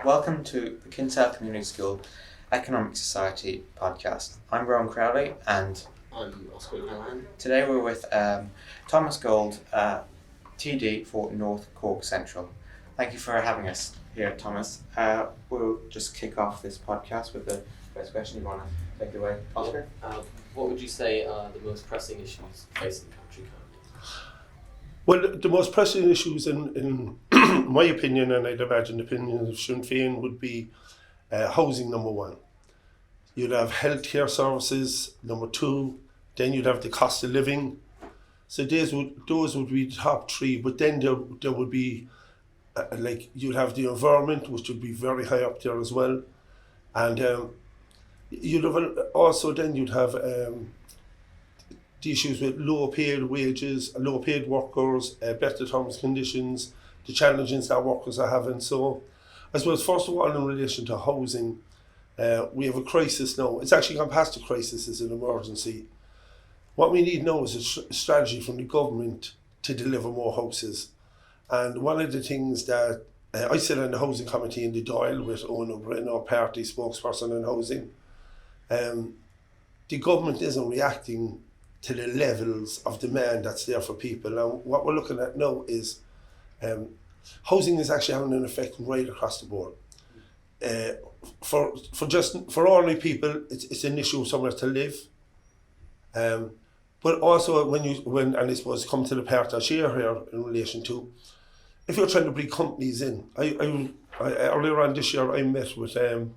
Welcome to the Kinsale Community School Economic Society podcast. I'm Rowan Crowley and I'm Oscar Callahan. Today we're with Thomas Gould, TD for North Cork Central. Thank you for having us here, Thomas. We'll just kick off this podcast with the first question. You want to take it away, Oscar? What would you say are the most pressing issues facing the country currently? Well, the most pressing issues in my opinion, and I'd imagine the opinion of Sinn Féin, would be housing, number one. You'd have healthcare services, number two. Then you'd have the cost of living. So those would be the top three. But then there would be, you'd have the environment, which would be very high up there as well. And you'd have the issues with low paid wages, low paid workers, better terms and conditions, the challenges that workers are having. So I suppose first of all in relation to housing, we have a crisis now. It's actually gone past a crisis, it's an emergency. What we need now is a strategy from the government to deliver more houses. And one of the things that I sit on the housing committee in the Dáil with Owen O'Brien, our party spokesperson on housing. The government isn't reacting to the levels of demand that's there for people. And what we're looking at now is housing is actually having an effect right across the board. For ordinary people, it's an issue somewhere to live. But also when I suppose come to the part I share here in relation to, if you're trying to bring companies in, I earlier on this year I met with the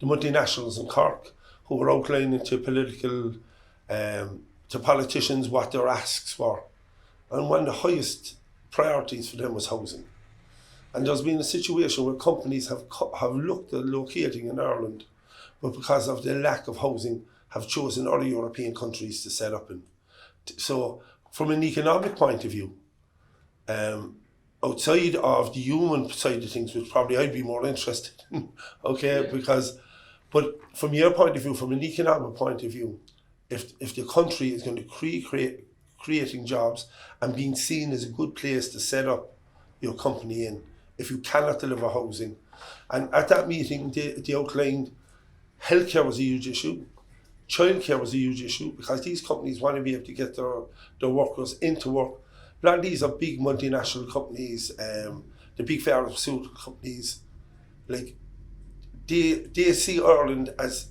multinationals in Cork who were outlining to politicians what their asks were. And one of the highest priorities for them was housing. And there's been a situation where companies have looked at locating in Ireland, but because of the lack of housing, have chosen other European countries to set up in. So from an economic point of view, outside of the human side of things, which probably I'd be more interested in, but from your point of view, from an economic point of view, if the country is going to creating jobs and being seen as a good place to set up your company in, if you cannot deliver housing. And at that meeting, they outlined healthcare was a huge issue, childcare was a huge issue, because these companies want to be able to get their workers into work. A lot of these are big multinational companies, the big pharmaceutical companies, they see Ireland as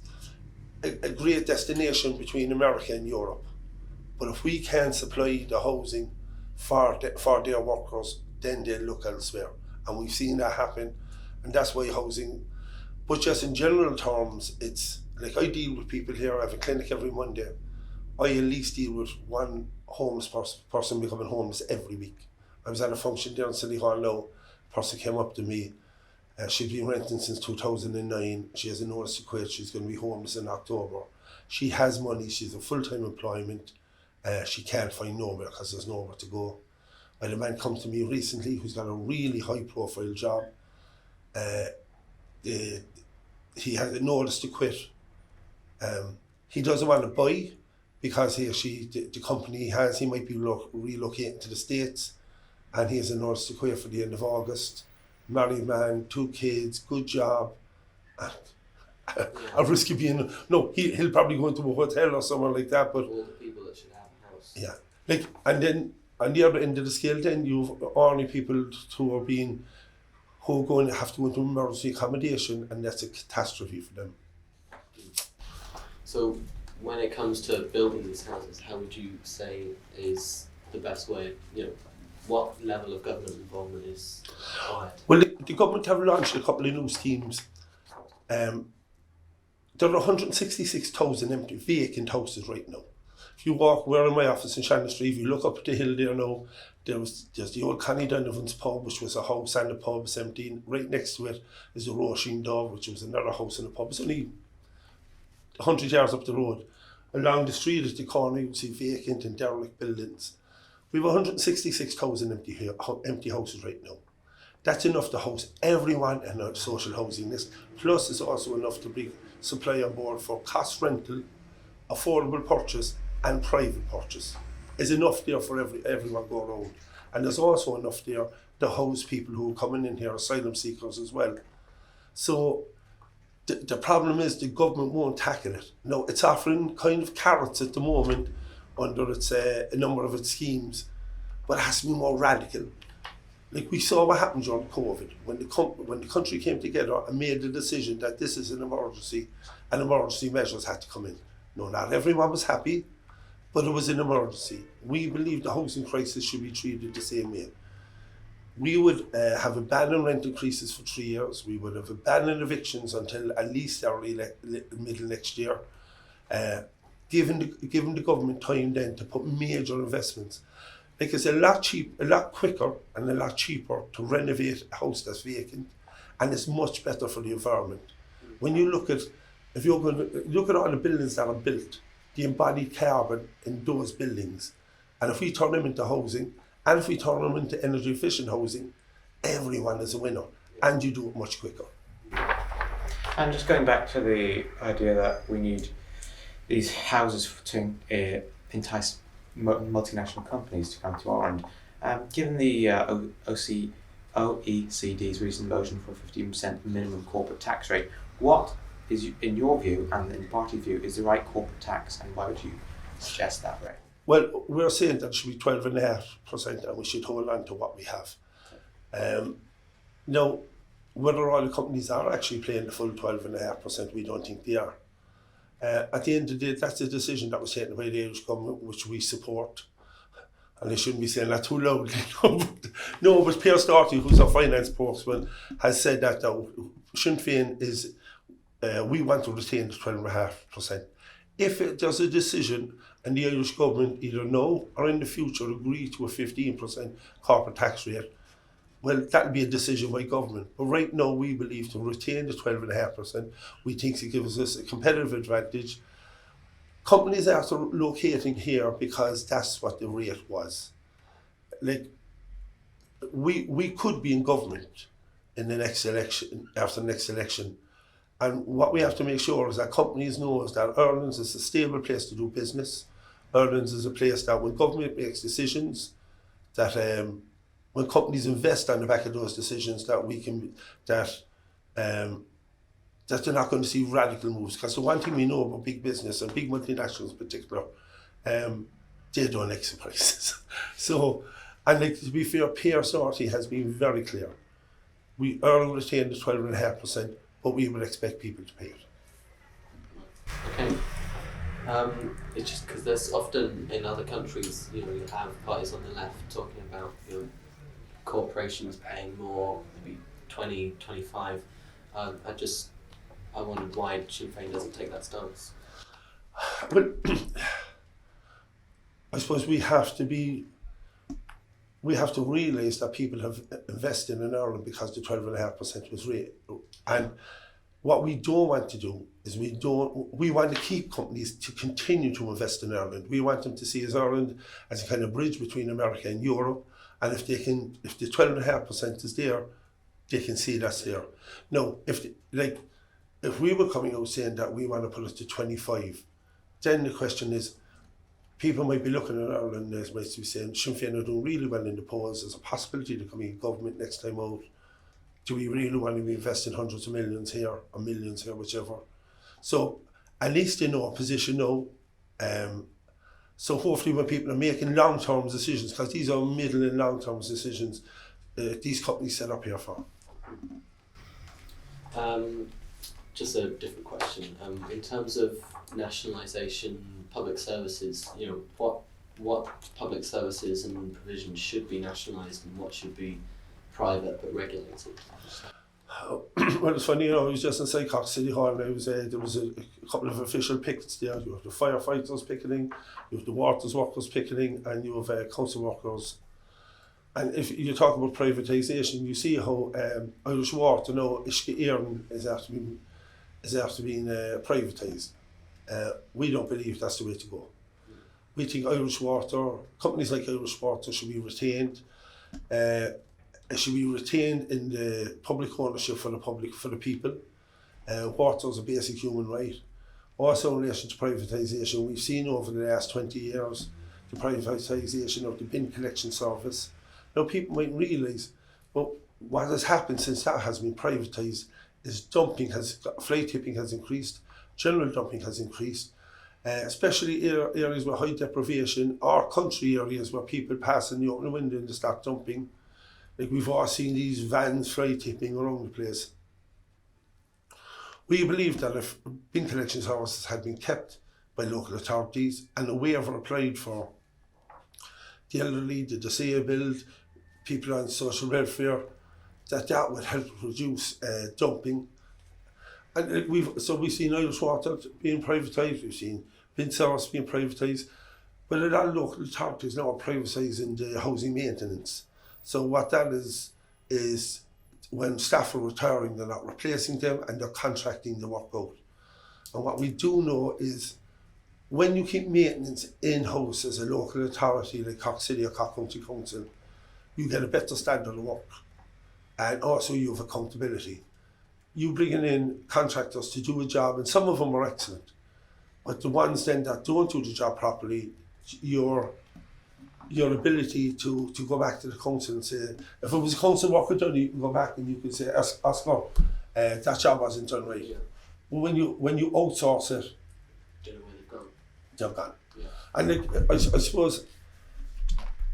a great destination between America and Europe. But if we can't supply the housing for their workers, then they'll look elsewhere. And we've seen that happen, and that's why housing. But just in general terms, it's like I deal with people here. I have a clinic every Monday. I at least deal with one homeless person becoming homeless every week. I was at a function there in City Hall now. A person came up to me. She's been renting since 2009. She has a notice to quit. She's going to be homeless in October. She has money. She's in full-time employment. She can't find nowhere because there's nowhere to go. I had a man come to me recently who's got a really high-profile job. He has a notice to quit. He doesn't want to buy because the company he might be relocating to the States, and he has a notice to quit for the end of August. Married man, 2 kids, good job. A risky being, he'll probably go into a hotel or somewhere like that. But all the people that should have a house. Yeah, and then on the other end of the scale, then you've ordinary people who are going to have to go into emergency accommodation, and that's a catastrophe for them. So when it comes to building these houses, how would you say is the best way, what level of government involvement is required? Well, the government have launched a couple of new schemes. There are 166,000 empty vacant houses right now. If you we're in my office in Shannon Street, if you look up the hill there now, there's the old Connie Donovan's pub, which was a house and a pub, it's empty. Right next to it is the Roisin Dove, which was another house and a pub. It's only 100 yards up the road. Along the street at the corner, you would see vacant and derelict buildings. We have 166,000 empty houses right now. That's enough to house everyone in our social housing list. Plus, it's also enough to bring supply on board for cost rental, affordable purchase, and private purchase. There's enough there for everyone going around. And there's also enough there to house people who are coming in here, asylum seekers as well. So the problem is the government won't tackle it. No, it's offering kind of carrots at the moment under its a number of its schemes, but it has to be more radical. Like we saw what happened during COVID, when the country came together and made the decision that this is an emergency, and emergency measures had to come in. No, not everyone was happy, but it was an emergency. We believe the housing crisis should be treated the same way. We would have a ban on rent increases for 3 years. We would have a ban on evictions until at least early middle next year. Given the government time then to put major investments. Like it's a lot quicker and a lot cheaper to renovate a house that's vacant, and it's much better for the environment. When you look at, if you're going to look at all the buildings that are built, the embodied carbon in those buildings, and if we turn them into housing, and if we turn them into energy efficient housing, everyone is a winner, and you do it much quicker. And just going back to the idea that we need these houses to entice multinational companies to come to Ireland, given the OECD's recent motion for a 15% minimum corporate tax rate, what is, in your view and in the party view, is the right corporate tax, and why would you suggest that rate? Well, we're saying that it should be 12.5%, and we should hold on to what we have. Now, whether all the companies are actually paying the full 12.5%, we don't think they are. At the end of the day, that's a decision that was taken by the Irish government, which we support. And I shouldn't be saying that too loudly. No, but Pierre Starty, who's our finance spokesman, has said that Sinn Féin is, we want to retain the 12.5%. If there's a decision and the Irish government either now or in the future agree to a 15% corporate tax rate, well, that'll be a decision by government. But right now, we believe to retain the 12.5%, we think it gives us a competitive advantage. Companies are locating here because that's what the rate was. Like, we could be in government in the next election, after the next election. And what we have to make sure is that companies know is that Ireland is a stable place to do business. Ireland is a place that when government makes decisions, that when companies invest on the back of those decisions, that we can, that they're not going to see radical moves. Because the one thing we know about big business, and big multinationals in particular, they don't like surprises. So, and like, to be fair, Pierre Starty has been very clear. We earn retain the 12.5%, but we will expect people to pay it. Okay. It's just because there's often in other countries, you have parties on the left talking about corporations paying more, maybe 20, 25. I wondered why Sinn Féin doesn't take that stance. Well, I suppose we have to realise that people have invested in Ireland because the 12.5% was rate. And what we don't want to do is we want to keep companies to continue to invest in Ireland. We want them to see Ireland as a kind of bridge between America and Europe. And if the 12.5% is there, they can see that's there. Now, if we were coming out saying that we want to put it to 25, then the question is, people might be looking at Ireland and might be saying, Sinn Féin are doing really well in the polls. There's a possibility to come in government next time out. Do we really want to be investing hundreds of millions here or millions here, whichever? So at least they know a position now. So hopefully when people are making long-term decisions, because these are middle and long-term decisions, these companies set up here for. Just a different question. In terms of nationalisation, public services, what public services and provisions should be nationalised and what should be private but regulated? Well, it's funny, I was just in Sycock City Hall and there was a couple of official pickets there. You have the firefighters picketing, you have the waters workers picketing, and you have council workers. And if you talk about privatisation, you see how Irish Water now, Ishka Éireann is after being privatised. We don't believe that's the way to go. We think Irish Water, companies like Irish Water should be retained. It should be retained in the public ownership for the people. Water is a basic human right. Also in relation to privatisation, we've seen over the last 20 years the privatisation of the bin collection service. Now people might realise, but what has happened since that has been privatised is fly tipping has increased, general dumping has increased, especially areas with high deprivation or country areas where people pass in the open window and they start dumping. Like we've all seen these vans fly tipping around the place. We believe that if bin collection services had been kept by local authorities and a waiver applied for the elderly, the disabled, people on social welfare, that would help reduce dumping. And we've seen Irish Water being privatised, we've seen bin service being privatised, but a lot of local authorities now are privatising the housing maintenance. So what that is when staff are retiring, they're not replacing them and they're contracting the work out. And what we do know is when you keep maintenance in-house as a local authority like Cork City or Cork County Council, you get a better standard of work. And also you have accountability. You bringing in contractors to do a job, and some of them are excellent, but the ones then that don't do the job properly, your ability to go back to the council and say, if it was a council worker done, you can go back and you can say, Oscar, that job wasn't done right. Yeah. But when you outsource it, Do you know where they've gone? they're gone. Yeah. And I suppose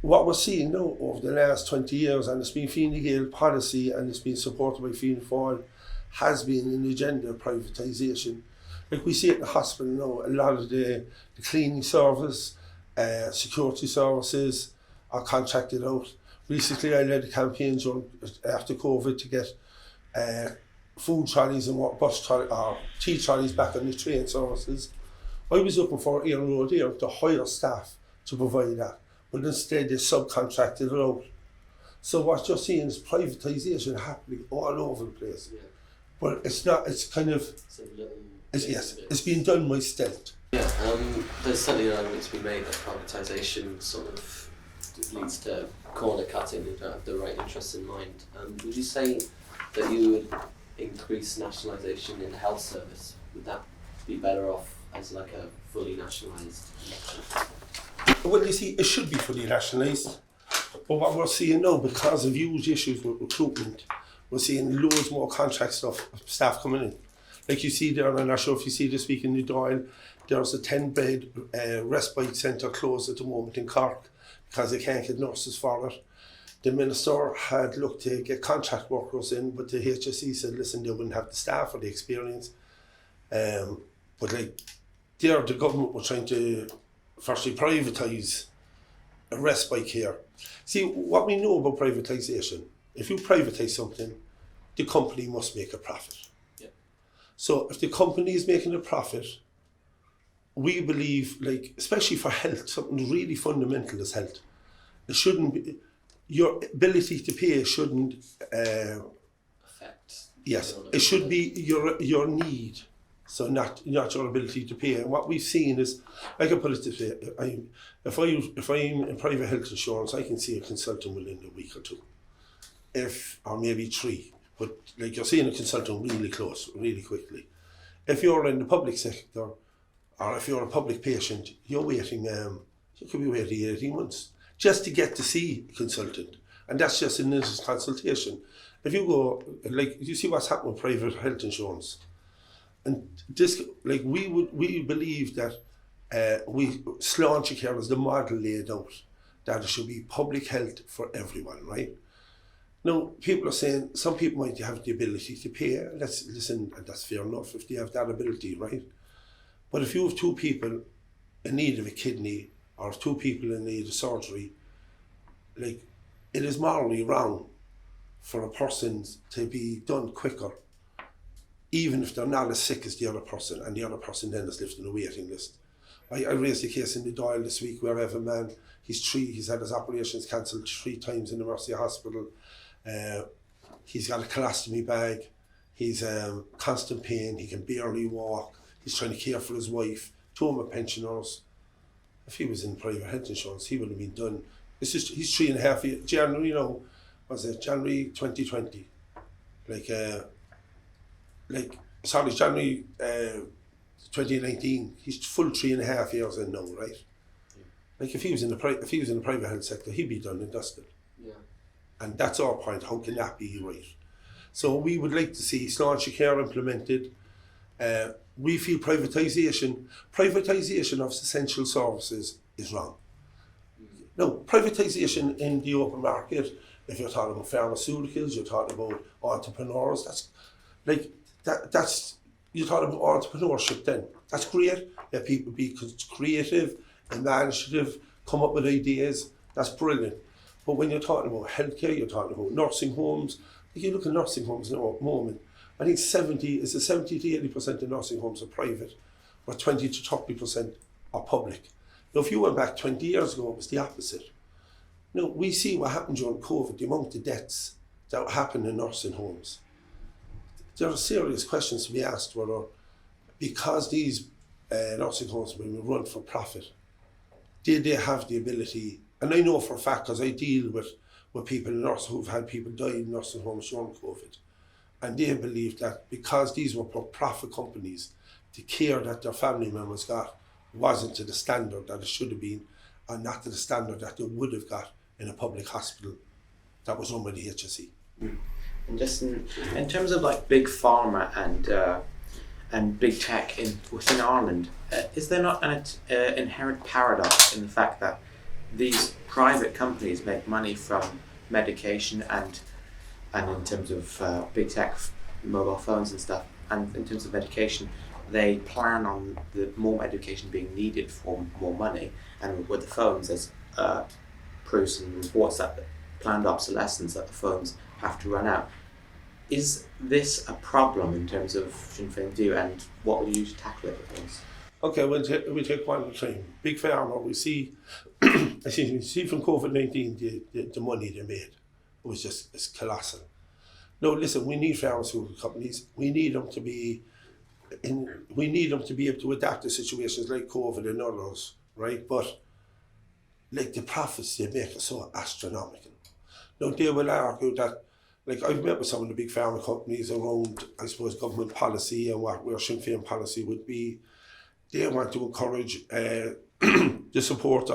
what we're seeing now over the last 20 years, and it's been Fine Gael policy and it's been supported by Fianna Fáil, has been an agenda of privatisation. Like we see it in the hospital now, a lot of the cleaning service, security services are contracted out. Recently I led a campaign after COVID to get food trolleys and bus trolleys or tea trolleys back on the train services. I was looking for Air Road Air to hire staff to provide that, but instead they subcontracted it out. So what you're seeing is privatisation happening all over the place. Yeah. But it's not, it's kind of, it's being done by stealth. Yeah, there's certainly an argument to be made that privatisation sort of leads to corner cutting and don't have the right interests in mind. Would you say that you would increase nationalisation in the health service? Would that be better off as like a fully nationalised? Well, you see, it should be fully nationalised. But what we're seeing now, because of huge issues with recruitment, we're seeing loads more contract staff coming in. Like you see there, and I'm not sure if you see this week in New Doyle, there's a 10-bed respite centre closed at the moment in Cork because they can't get nurses for it. The minister had looked to get contract workers in, but the HSE said, listen, they wouldn't have the staff or the experience. But like, there the government were trying to firstly privatise a respite care. See, what we know about privatisation, if you privatise something, the company must make a profit. Yeah. So if the company is making a profit, we believe, like, especially for health, something really fundamental is health. It shouldn't be, your ability to pay shouldn't affect. Yes, it should be your need, so not your ability to pay. And what we've seen is, I can put it this way: if I'm in private health insurance, I can see a consultant within a week or two, or maybe 3. But like, you're seeing a consultant really close, really quickly. If you're in the public sector, or if you're a public patient, you're waiting. You could be waiting 18 months just to get to see a consultant, and that's just an initial consultation. If you go, like, you see what's happening with private health insurance, and this, like, we believe that Sláinte Care is the model laid out, that it should be public health for everyone, right? Now, people are saying some people might have the ability to pay. Listen, and that's fair enough if they have that ability, right? But if you have 2 people in need of a kidney or 2 people in need of surgery, like, it is morally wrong for a person to be done quicker, even if they're not as sick as the other person, and the other person then is left on a waiting list. I raised a case in the Dáil this week where I have a man, he's had his operations cancelled 3 times in the Mercy Hospital. He's got a colostomy bag, he's constant pain, he can barely walk, he's trying to care for his wife, 2 of them are pensioners. If he was in private health insurance, he would have been done. It's just, he's 3.5 years, January 2020. January 2019, he's full 3.5 years in now, right? Yeah. Like, if he was in the private health sector, he'd be done and dusted. Yeah. And that's our point. How can that be right? So we would like to see staunch care implemented. We feel privatisation of essential services is wrong. No, privatisation in the open market, if you're talking about pharmaceuticals, you're talking about entrepreneurs, that's you're talking about entrepreneurship then. That's great. Let people be creative, imaginative, come up with ideas. That's brilliant. But when you're talking about healthcare, you're talking about nursing homes. If you look at nursing homes now at the moment, I think 70 to 80% of nursing homes are private, or 20 to 30% are public. Now, if you went back 20 years ago, it was the opposite. Now, we see what happened during COVID, the amount of deaths that happened in nursing homes. There are serious questions to be asked whether, because these nursing homes were run for profit, did they have the ability, and I know for a fact because I deal with people in nursing who've had people die in nursing homes during COVID, and they believe that because these were for-profit companies, the care that their family members got wasn't to the standard that it should have been, and not to the standard that they would have got in a public hospital that was run by the HSE. And just in terms of like big pharma and big tech within Ireland, is there not an inherent paradox in the fact that these private companies make money from medication and in terms of big tech, mobile phones and stuff, and in terms of medication, they plan on the more medication being needed for more money, and with the phones there's proofs and reports that planned obsolescence, that the phones have to run out. Is this a problem in terms of Sinn Féin view, and what will you tackle it with? Okay, we take one at a time. Big pharma, we see from COVID-19 the money they made. It's colossal. No, listen, we need pharmaceutical companies. We need them to be able to adapt to situations like COVID and others, right? But like the profits they make are so astronomical. Now they will argue that, like I've met with some of the big pharma companies around, I suppose, government policy and where Sinn Féin policy would be. They want to encourage the support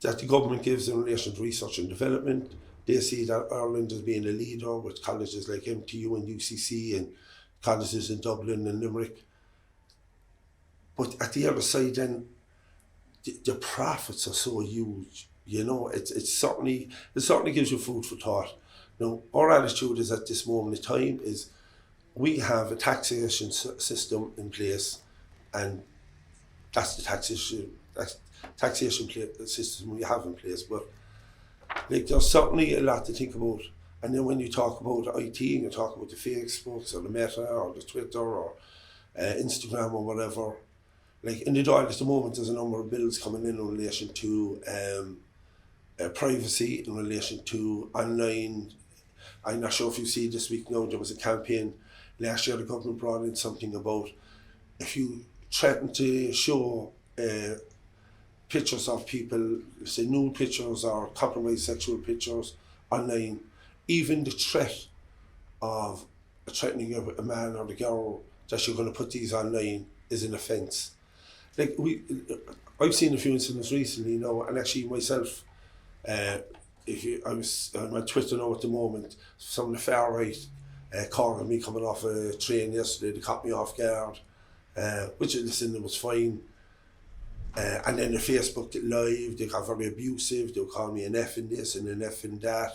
that the government gives in relation to research and development. They see that Ireland as being a leader with colleges like MTU and UCC and colleges in Dublin and Limerick. But at the other side then, the profits are so huge. You know, it certainly gives you food for thought. Now, our attitude is at this moment in time is we have a taxation system in place, and that's the taxation system we have in place. But like, there's certainly a lot to think about. And then when you talk about IT and you talk about the Facebooks or the Meta or the Twitter or Instagram or whatever, like in the Dáil at the moment there's a number of bills coming in relation to privacy, in relation to online. I'm not sure if you see this week now, there was a campaign last year the government brought in something about if you threaten to show pictures of people, say nude pictures or compromised sexual pictures online, even the threat of threatening a man or the girl that you're going to put these online is an offence. Like I've seen a few incidents recently, and actually myself, I was on my Twitter now at the moment, some of the far right calling me coming off a train yesterday, they caught me off guard, which listen, it was fine. And then the Facebook live, they got very abusive, they would call me an F in this and an F in that.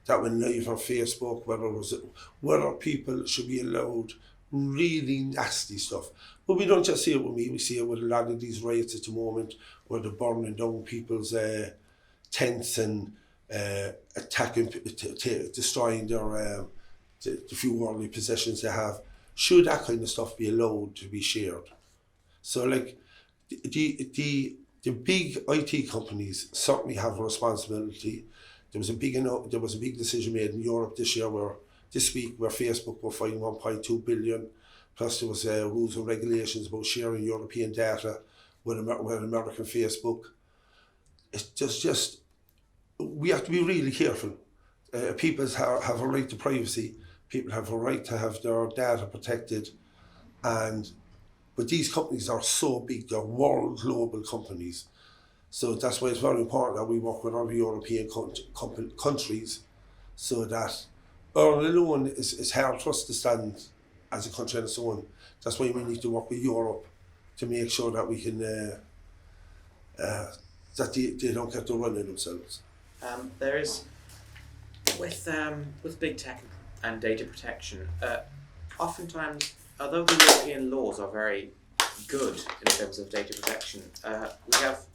That went live on Facebook, whether people should be allowed really nasty stuff. But we don't just see it with me, we see it with a lot of these riots at the moment where they're burning down people's tents and attacking, destroying their the few worldly possessions they have. Should that kind of stuff be allowed to be shared? So like the big IT companies certainly have a responsibility. There was a big decision made in Europe this week where Facebook were fined 1.2 billion. Plus there was rules and regulations about sharing European data with American Facebook. It's just we have to be really careful. People have a right to privacy. People have a right to have their data protected, but these companies are so big, they're world global companies. So that's why it's very important that we work with other European countries so that Ireland alone is hard for us to stand as a country on its own. That's why we need to work with Europe to make sure that we can that they don't get to run it themselves. There is with big tech and data protection. Oftentimes, although the European laws are very good in terms of data protection,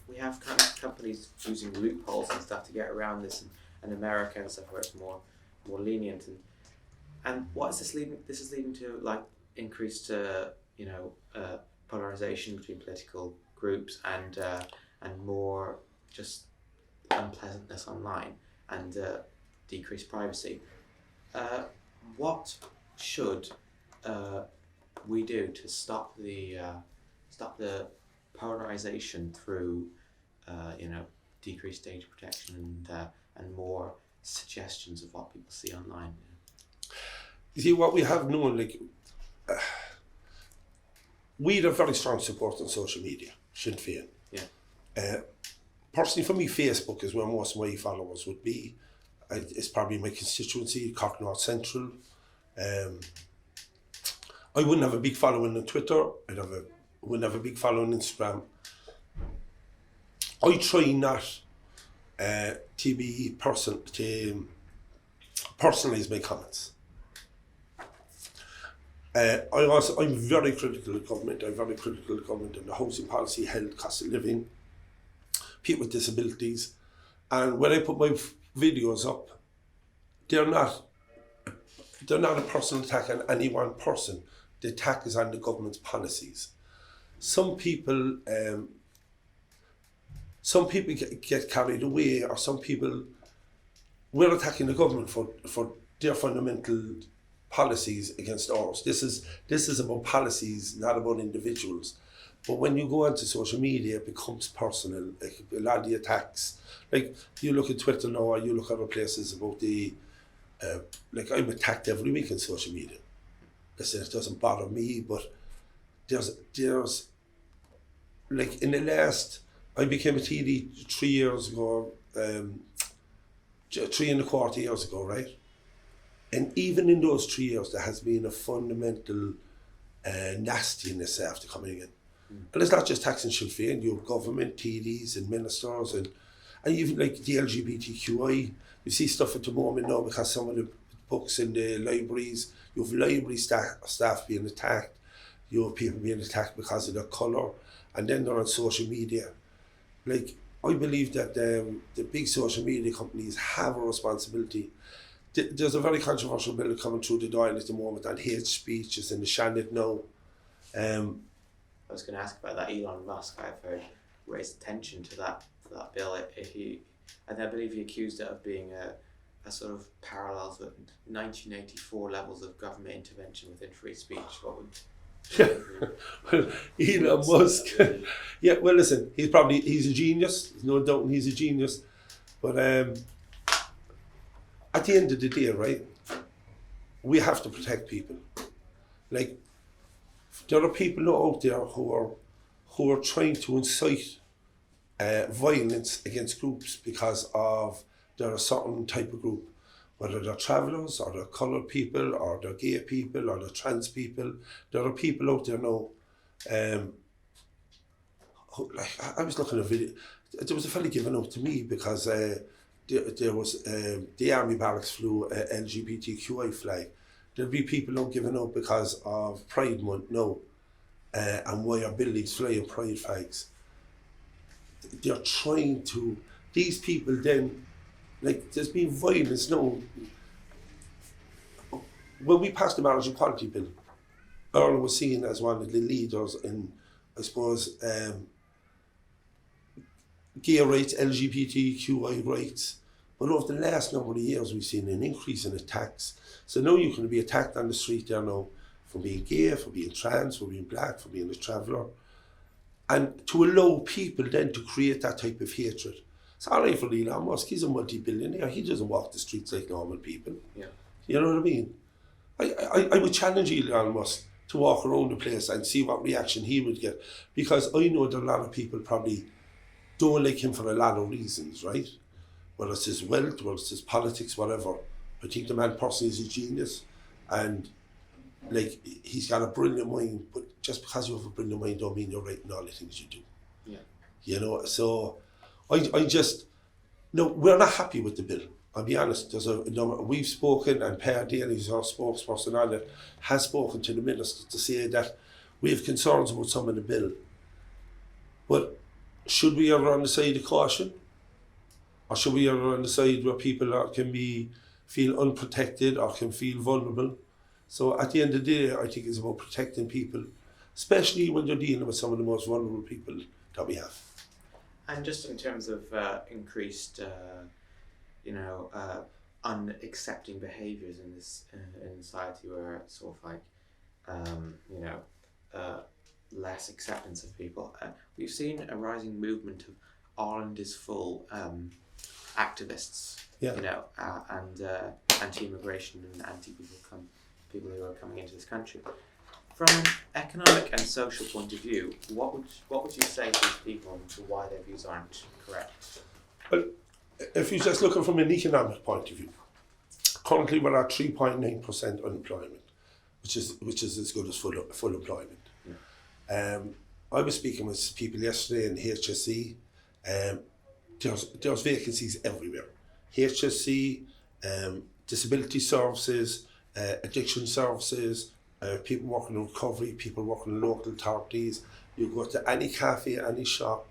we have kind of companies using loopholes and stuff to get around this, and America and stuff where it's more lenient, and what is this leading? This is leading to like increased polarization between political groups and more just unpleasantness online and decreased privacy. What should we do to stop the polarization through decreased data protection and more suggestions of what people see online? You see, what we have known, we have very strong support on social media, Sinn Féin. Yeah. Personally, for me, Facebook is where most of my followers would be. It's probably my constituency, Cork North Central. I wouldn't have a big following on Twitter. Wouldn't have a big following on Instagram. I try not to be to personalise my comments. I'm very critical of government. I'm very critical of government and the housing policy, health, cost of living, people with disabilities. And when I put my videos up, they're not a personal attack on any one person. The attack is on the government's policies. Some people get carried away, or some people, we're attacking the government for their fundamental policies against ours. This is about policies, not about individuals. But when you go onto social media, it becomes personal. Like a lot of the attacks, like you look at Twitter now, or you look at other places about the, I'm attacked every week on social media. Listen, it doesn't bother me, but there's like in the last, I became a TD 3 years ago, 3.25 years ago, right? And even in those 3 years, there has been a fundamental nastiness after coming in. And it's not just taxing Sinn Féin, you have government, TDs and ministers and even like the LGBTQI. You see stuff at the moment now because some of the books in the libraries, you have library staff being attacked, you have people being attacked because of their colour, and then they're on social media. Like, I believe that the big social media companies have a responsibility. There's a very controversial bill coming through the Dáil at the moment on hate speech, it's in the Shannon now. I was going to ask about that. Elon Musk, I've heard, raised attention to that bill. I believe he accused it of being a sort of parallels with 1984 levels of government intervention within free speech. What would well, Elon Musk. Yeah, well, listen, he's a genius. There's no doubt he's a genius. But at the end of the day, right, we have to protect people. Like, there are people out there who are trying to incite violence against groups because of they're a certain type of group, whether they're travellers or they're coloured people or they're gay people or they're trans people. There are people out there now. I was looking at a video. There was a fella given out to me because there was the army barracks flew a LGBTQI flag. There'll be people now giving up because of Pride Month now, and why our buildings flying pride flags. They're trying to, these people then, like there's been violence now. When we passed the marriage equality bill, Ireland was seen as one of the leaders in, I suppose, gay rights, LGBTQI rights. But over the last number of years, we've seen an increase in attacks. So now you can be attacked on the street there now for being gay, for being trans, for being black, for being a traveller. And to allow people then to create that type of hatred. It's all right for Elon Musk, he's a multi-billionaire, he doesn't walk the streets like normal people. Yeah. You know what I mean? I would challenge Elon Musk to walk around the place and see what reaction he would get. Because I know that a lot of people probably don't like him for a lot of reasons, right? Whether it's his wealth, whether it's his politics, whatever. I think the man personally is a genius, and like he's got a brilliant mind. But just because you have a brilliant mind, don't mean you're right in all the things you do. Yeah. You know, so I just no, we're not happy with the bill. I'll be honest. There's a number we've spoken, and Per Daly, who's our spokesperson on it, has spoken to the minister to say that we have concerns about some of the bill. But should we err on the side of caution, or should we err on the side where people can feel unprotected or can feel vulnerable? So at the end of the day, I think it's about protecting people, especially when you're dealing with some of the most vulnerable people that we have. And just in terms of increased, unaccepting behaviours in this in society, where it's sort of like, less acceptance of people. We've seen a rising movement of Ireland is full activists, and anti-immigration and people who are coming into this country. From an economic and social point of view, what would you say to these people and to why their views aren't correct? Well, if you're just looking from an economic point of view, currently we're at 3.9% unemployment, which is as good as full employment. Yeah. I was speaking with people yesterday in HSE. There's vacancies everywhere. HSE, disability services, addiction services, people working in recovery, people working in local authorities. You go to any cafe, any shop.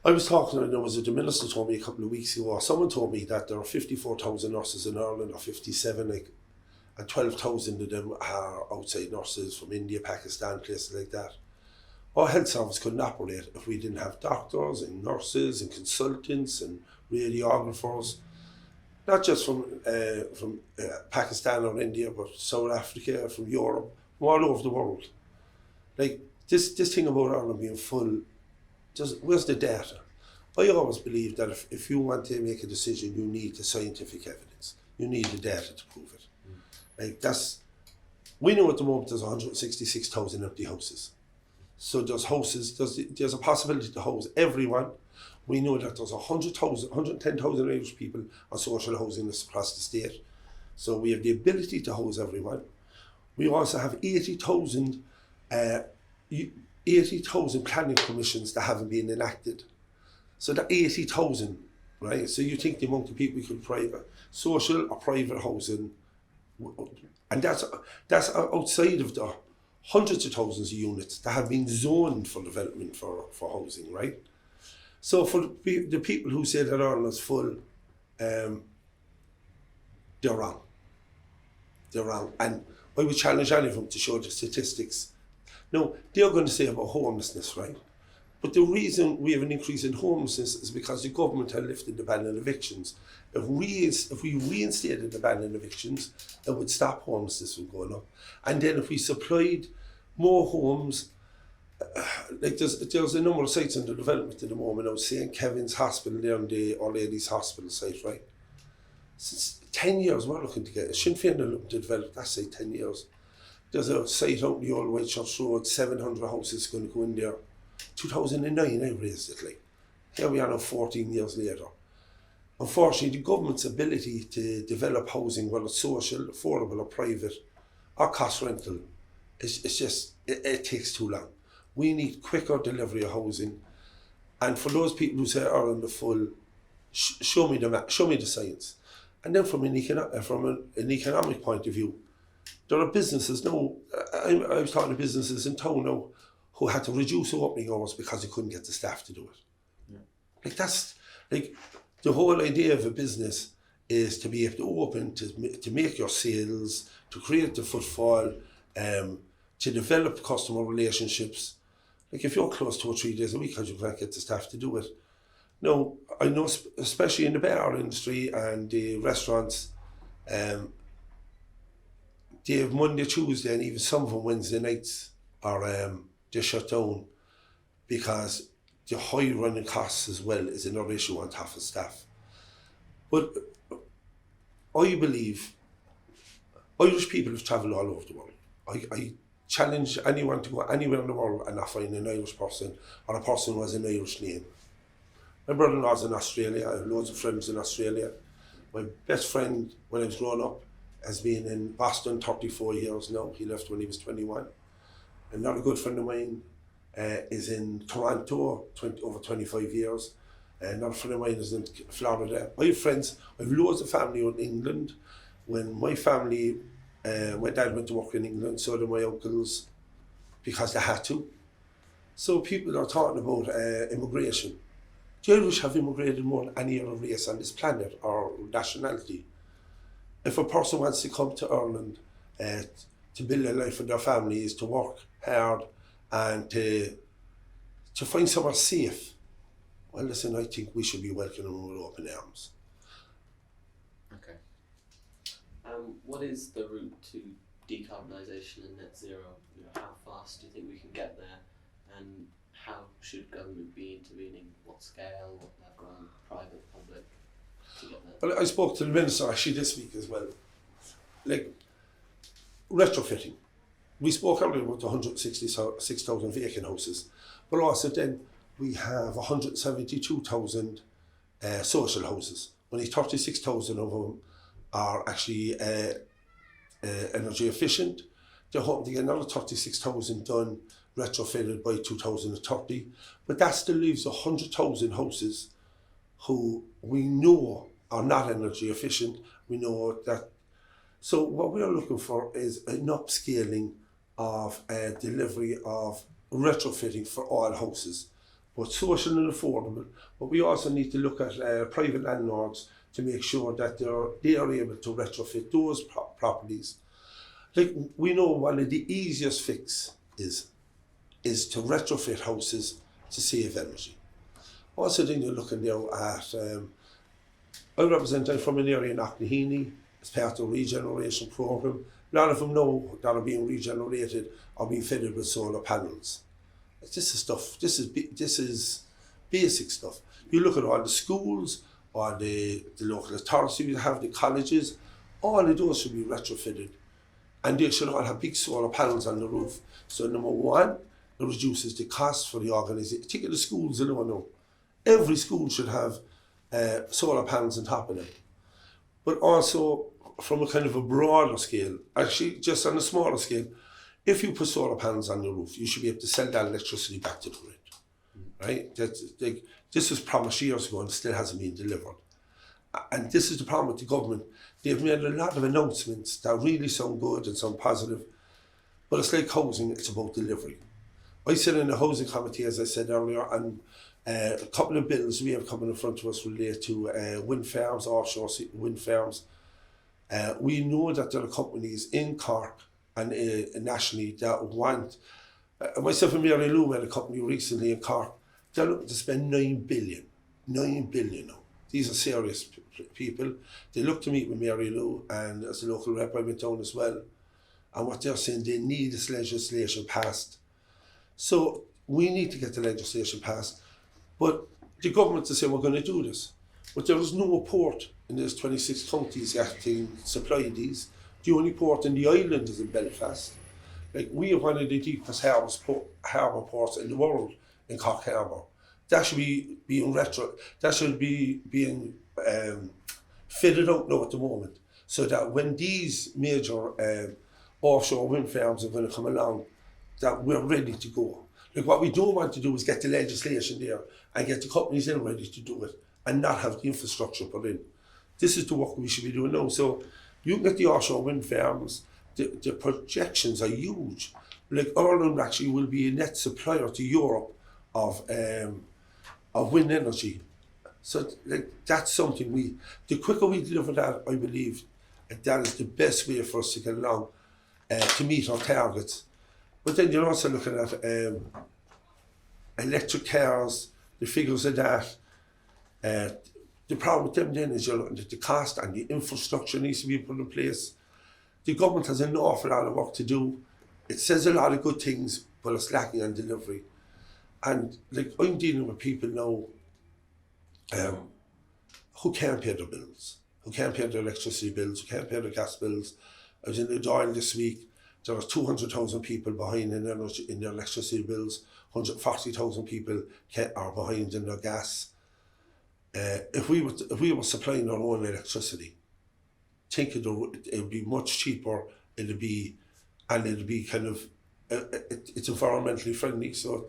I was talking, and the minister told me a couple of weeks ago, or someone told me that there are 54,000 nurses in Ireland, or 57, and 12,000 of them are outside nurses from India, Pakistan, places like that. Our health service couldn't operate if we didn't have doctors and nurses and consultants and radiographers, not just from Pakistan or India, but South Africa, from Europe, from all over the world. Like this thing about Ireland being full, where's the data? I always believe that if you want to make a decision, you need the scientific evidence. You need the data to prove it. We know at the moment there's 166,000 empty houses. So there's a possibility to house everyone. We know that there's 110,000 Irish people on social housing across the state. So we have the ability to house everyone. We also have 80,000 planning permissions that haven't been enacted. So that 80,000, right? So you think the amount of people we could private, social or private housing, and that's outside of the hundreds of thousands of units that have been zoned for development for housing, right? So for the people who say that Ireland is full, they're wrong. They're wrong. And I would challenge any of them to show the statistics. No, they're going to say about homelessness, right? But the reason we have an increase in homelessness is because the government had lifted the ban on evictions. If we reinstated the ban on evictions, it would stop homelessness from going up. And then if we supplied more homes, there's a number of sites under development at the moment. I was saying Kevin's Hospital there on the Our Lady's Hospital site, right? Since 10 years we're looking to get it. Sinn Féin are looking to develop that site 10 years. There's a site out in the Old Whitechurch Road, 700 houses going to go in there. 2009 I raised it, here we are now 14 years later. Unfortunately, the government's ability to develop housing, whether it's social, affordable or private, or cost rental, it takes too long. We need quicker delivery of housing. And for those people who say are in the full, show me the science. And then from an economic point of view, there are businesses now, I was talking to businesses in town now, who had to reduce opening hours because they couldn't get the staff to do it. Yeah. The whole idea of a business is to be able to open, to make your sales, to create the footfall, to develop customer relationships. If you're closed 2 or 3 days a week because you can't get the staff to do it. No, I know especially in the bar industry and the restaurants, they have Monday, Tuesday and even some of them Wednesday nights are they shut down because the high running costs as well is another issue on top of staff. But I believe Irish people have travelled all over the world. I challenge anyone to go anywhere in the world and not find an Irish person or a person who has an Irish name. My brother-in-law's in Australia, I have loads of friends in Australia. My best friend when I was growing up has been in Boston 34 years now. He left when he was 21. Another good friend of mine is in Toronto, over 25 years. Another friend of mine is in Florida. I have friends, I have loads of family in England. When my family, my dad went to work in England, so did my uncles, because they had to. So people are talking about immigration. The Irish have immigrated more than any other race on this planet or nationality. If a person wants to come to Ireland to build a life for their families, to work hard and to find somewhere safe, well, listen, I think we should be welcoming them with open arms. Okay. What is the route to decarbonisation and net zero? How fast do you think we can get there? And how should government be intervening? What scale, what level, private, public, to get there? Well, I spoke to the Minister actually this week as well. Like, retrofitting. We spoke earlier about the 166,000 vacant houses, but also then we have 172,000 social houses. Only 36,000 of them are actually energy efficient. They're hoping to get another 36,000 done, retrofitted by 2030, but that still leaves 100,000 houses who we know are not energy efficient. We know that. So what we are looking for is an upscaling of delivery of retrofitting for all houses, both social and affordable. But we also need to look at private landlords to make sure that they are able to retrofit those properties. Like, we know one of the easiest fix is to retrofit houses to save energy. Also then you're looking there at, I represent from an area in Knocknaheeny as part of the regeneration programme. A lot of them know that are being regenerated are being fitted with solar panels. This is basic stuff. You look at all the schools, or the local authorities we have, the colleges, all of those should be retrofitted. And they should all have big solar panels on the roof. So number one, it reduces the cost for the organisation. Think of the schools alone now. Every school should have solar panels on top of them. But also, from a kind of a broader scale, actually just on a smaller scale, if you put solar panels on the roof, you should be able to sell that electricity back to the grid. Right? This was promised years ago and still hasn't been delivered. And this is the problem with the government. They've made a lot of announcements that really sound good and sound positive, but it's like housing, it's about delivery. I sit in the housing committee, as I said earlier, and a couple of bills we have coming in front of us relate to wind farms, offshore wind farms. We know that there are companies in Cork and nationally that want, myself and Mary Lou had a company recently in Cork, they're looking to spend 9 billion now. These are serious people. They look to meet with Mary Lou, and as a local rep I went down as well, and what they're saying, they need this legislation passed. So we need to get the legislation passed, but the government is saying we're going to do this. But there is no port in these 26 counties that can supply these. The only port in the island is in Belfast. Like, we have one of the deepest harbour ports in the world in Cork Harbour. That should be being fitted out now at the moment, so that when these major offshore wind farms are going to come along, that we're ready to go. Like, what we don't want to do is get the legislation there and get the companies in ready to do it and not have the infrastructure put in. This is the work we should be doing now. So you can get the offshore wind farms, the projections are huge. Like, Ireland actually will be a net supplier to Europe of wind energy. So like, that's something the quicker we deliver that, I believe that is the best way for us to get along to meet our targets. But then you're also looking at electric cars, the figures of that. The problem with them then is you're looking at the cost, and the infrastructure needs to be put in place. The government has an awful lot of work to do. It says a lot of good things, but it's lacking on delivery. And like, I'm dealing with people now who can't pay their bills, who can't pay their electricity bills, who can't pay their gas bills. I was in the Dáil this week. There are 200,000 people behind in their electricity bills. 140,000 people are behind in their gas. If we were supplying our own electricity, think it would be much cheaper. It'd be kind of it's environmentally friendly. So,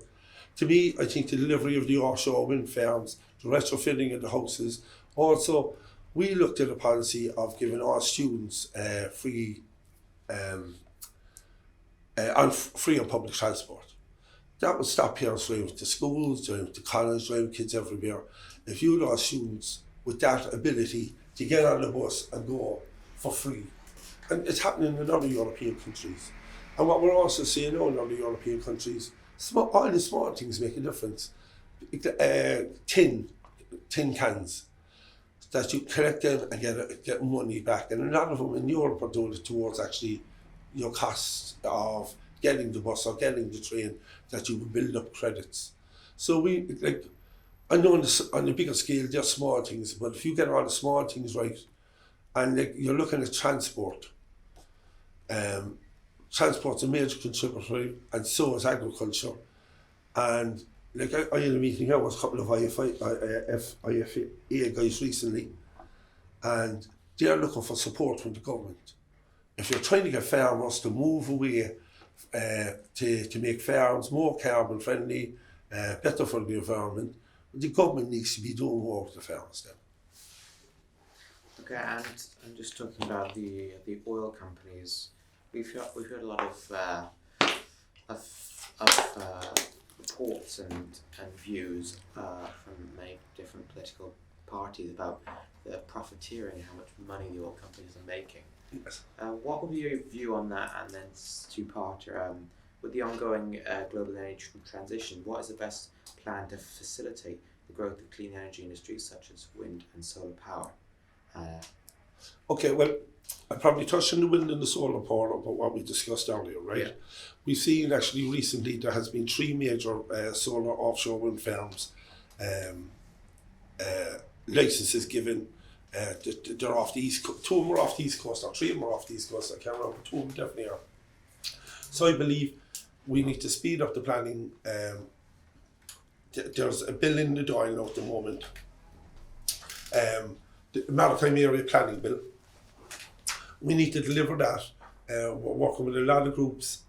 to me, I think the delivery of the offshore wind farms, the retrofitting of the houses. Also, we looked at a policy of giving all students free on public transport. That would stop parents driving to schools, driving to college, driving kids everywhere. If you lost students with that ability to get on the bus and go for free, and it's happening in other European countries. And what we're also seeing now in other European countries, all the small things make a difference. Tin cans, that you collect them and get money back. And a lot of them in Europe are doing it towards actually your costs of getting the bus or getting the train, that you will build up credits. So I know on the bigger scale, they're small things, but if you get all the small things right, and you're looking at transport's a major contributor, and so is agriculture. And I had a meeting here with a couple of IFA guys recently, and they're looking for support from the government. If you're trying to get farmers to move away to make farms more carbon friendly, better for the environment, the government needs to be doing more with the farmers then. Okay, and I'm just talking about the oil companies. We've heard a lot of reports and views from many different political parties about the profiteering and how much money the oil companies are making. Yes. What would be your view on that? And then two-parter, with the ongoing global energy transition, what is the best plan to facilitate the growth of clean energy industries such as wind and solar power? Okay, well, I probably touched on the wind and the solar power about what we discussed earlier, right? Yeah. We've seen actually recently there has been 3 major solar offshore wind farms licenses given. They're off the east coast. 2 of them are off the east coast, or 3 of them are off the east coast. I can't remember. 2 of them definitely are. So I believe we need to speed up the planning. There's a bill in the dial now at the moment. The Maritime Area Planning Bill. We need to deliver that. We're working with a lot of groups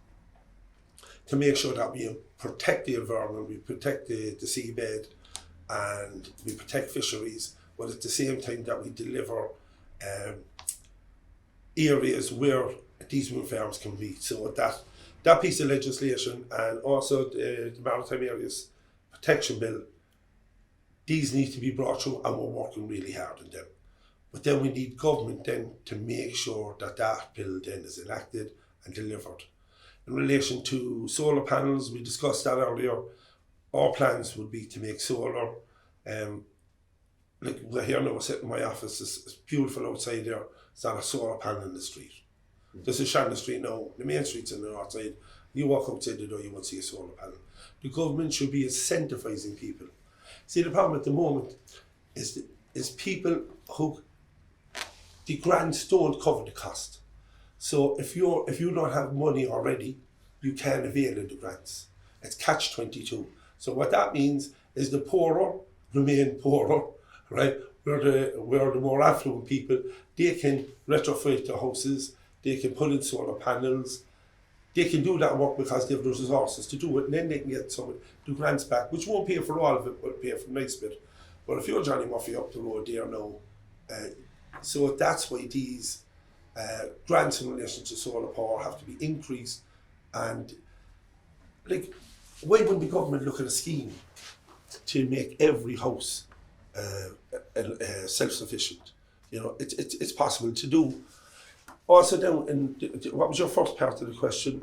to make sure that we protect the environment, we protect the seabed, and we protect fisheries, but at the same time that we deliver areas where these wind farms can be. So that piece of legislation, and also the Maritime Areas Protection Bill, these need to be brought through, and we're working really hard on them. But then we need government then to make sure that bill then is enacted and delivered. In relation to solar panels, we discussed that earlier. Our plans would be to make solar. Like we're here now, we're sitting in my office, it's beautiful outside there. It's not a solar panel in the street. This is Shannon Street now, the main street's in the north side. You walk outside the door, you won't see a solar panel. The government should be incentivising people. See, the problem at the moment is people who, the grants don't cover the cost. So if you don't have money already, you can't avail of the grants. It's catch-22. So what that means is the poorer remain poorer, right? Where the more affluent people, they can retrofit their houses, they can put in solar panels, they can do that work because they have the resources to do it, and then they can get some of the grants back, which won't pay for all of it, but pay for the nice bit. But if you're Johnny Murphy up the road there now, so that's why these grants in relation to solar power have to be increased. And like, why wouldn't the government look at a scheme to make every house self-sufficient? You know, it's possible to do. Also, then, what was your first part of the question?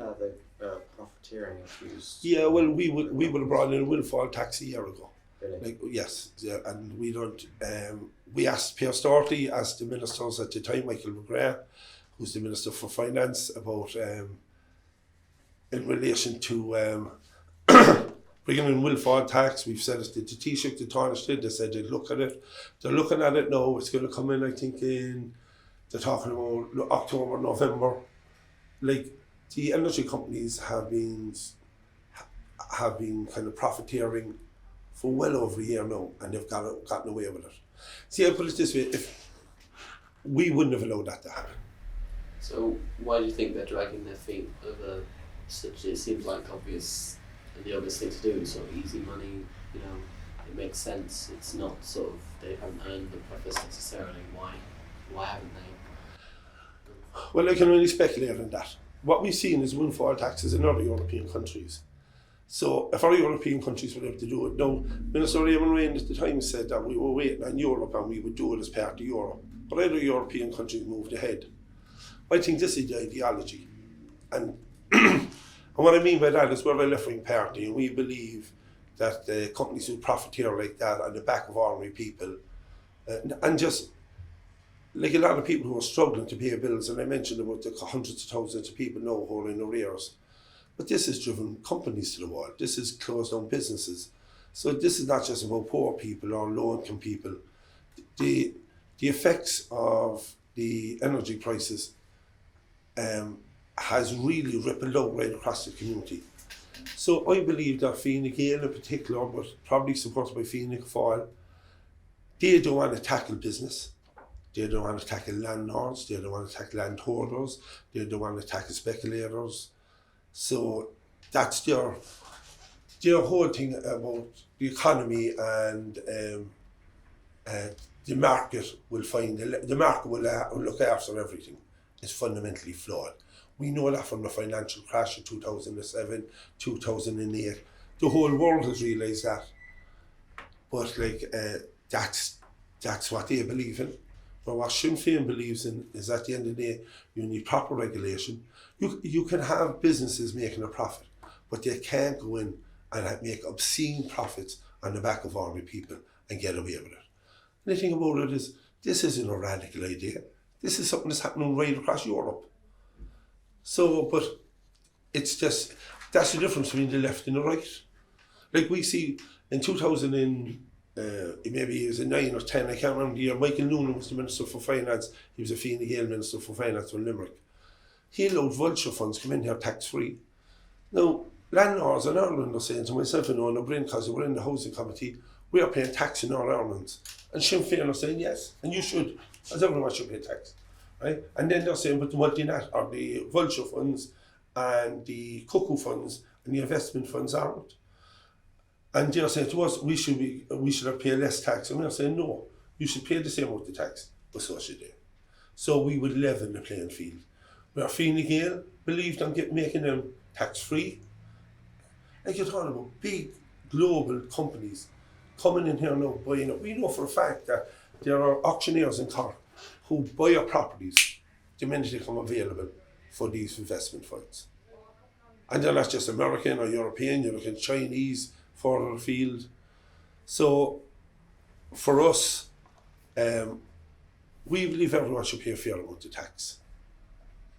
The profiteering issues. Yeah, well, we would have brought in a windfall tax a year ago. Really? Like, yes, yeah, and we don't. We asked Pierre Stortley, asked the ministers at the time, Michael McGrath, who's the Minister for Finance, about in relation to bringing in windfall tax. We've said it, the Taoiseach, the Taoiseach did, they said they'd look at it. They're looking at it now. It's going to come in, I think, they're talking about October, November. Like, the energy companies have been kind of profiteering for well over a year now, and they've gotten away with it. See, I put it this way, if we wouldn't have allowed that to happen. So why do you think they're dragging their feet over such, it seems like the obvious thing to do, sort of easy money, it makes sense, it's not sort of, they haven't earned the profits necessarily, why haven't they? Well, I can only speculate on that. What we've seen is windfall taxes in other European countries. So if other European countries were able to do it, now, Minister Raymond Rain at the time said that we were waiting on Europe and we would do it as part of Europe. But other European countries moved ahead. I think this is the ideology. And and what I mean by that is we're a left-wing party, and we believe that the companies who profiteer like that on the back of ordinary people, and just like a lot of people who are struggling to pay bills, and I mentioned about the hundreds of thousands of people now who are in arrears. But this has driven companies to the wall. This has closed down businesses. So this is not just about poor people or low-income people. The effects of the energy prices has really rippled out right across the community. So I believe that Fine Gael in particular, but probably supported by Fine Gael, they don't want to tackle business. They don't want to tackle landlords. They don't want to tackle landholders. They don't want to tackle speculators. So that's their whole thing about the economy, and the market will look after everything. It's fundamentally flawed. We know that from the financial crash of 2007, 2008. The whole world has realised that. But that's what they believe in. But what Sinn Féin believes in is at the end of the day, you need proper regulation. You can have businesses making a profit, but they can't go in and make obscene profits on the back of ordinary people and get away with it. And the thing about it is, this isn't a radical idea. This is something that's happening right across Europe. So, but it's just, that's the difference between the left and the right. Like we see in 2000 maybe it was in 9 or 10, I can't remember the year, Michael Noonan was the Minister for Finance. He was a Fine Gael Minister for Finance in Limerick. He allowed vulture funds come in here tax-free. Now, landlords in Ireland are saying to myself and Owen O'Brien, because we're in the Housing Committee, we are paying tax in our earnings. And Sinn Féin are saying yes, and you should, as everyone should pay tax. Right? And then they're saying, but the multinational, or the vulture funds and the cuckoo funds and the investment funds aren't. And they're saying to us, we should have paid less tax. And we're saying, no, you should pay the same amount of tax, but so should they. So we would level the playing field. Where Fine Gael believed on making them tax-free. Like you're talking about big global companies coming in here now, buying up. We know for a fact that there are auctioneers in Cork who buy up properties the minute they come available for these investment funds. And they're not just American or European, you're looking Chinese, further afield. So for us, we believe everyone should pay a fair amount of tax.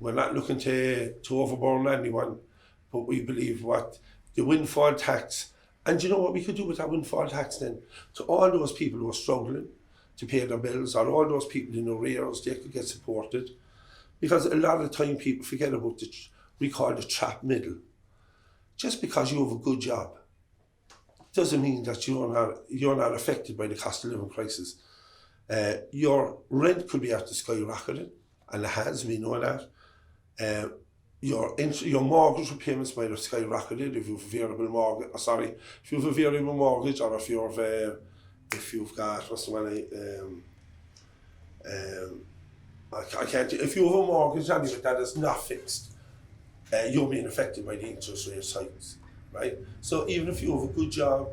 We're not looking to overburn anyone, but we believe what the windfall tax, and you know what we could do with that windfall tax then? To all those people who are struggling to pay their bills, or all those people in arrears, they could get supported. Because a lot of the time people forget about we call the trapped middle. Just because you have a good job doesn't mean that you're not affected by the cost of living crisis. Your rent could be at the skyrocketing, and it has, we know that. Your mortgage repayments might have skyrocketed if you have a variable mortgage. If you have a variable mortgage, or if you've got what's the one I can't. If you have a mortgage anyway that is not fixed, you're being affected by the interest rate hikes, right? So even if you have a good job,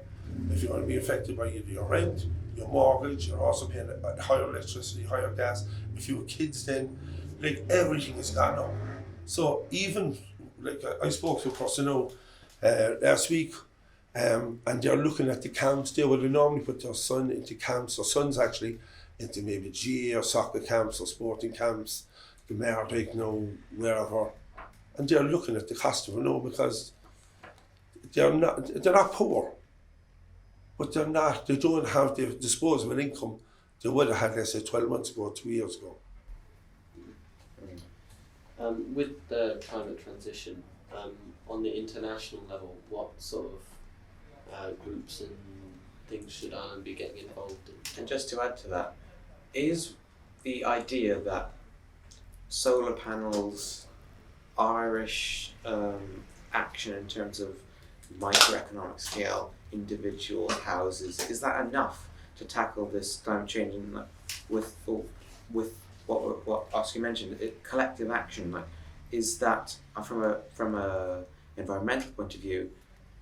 if you're going to be affected by either your rent, your mortgage, you're also paying higher electricity, higher gas. If you have kids, then like everything has gone up. So even like I spoke to a person last week, and they're looking at the camps. They would have normally put their son into camps, or sons actually, into maybe GA or soccer camps or sporting camps, the Merdic, wherever. And they're looking at the cost of it now, because they're not poor, but they don't have the disposable income they would have had, let's say, 12 months ago, 2 years ago. With the climate transition, on the international level, what sort of groups and things should Ireland be getting involved in? And just to add to that, is the idea that solar panels, Irish action in terms of microeconomic scale, individual houses, is that enough to tackle this climate change? And like, with what Oscar mentioned, collective action, like, is that from a environmental point of view,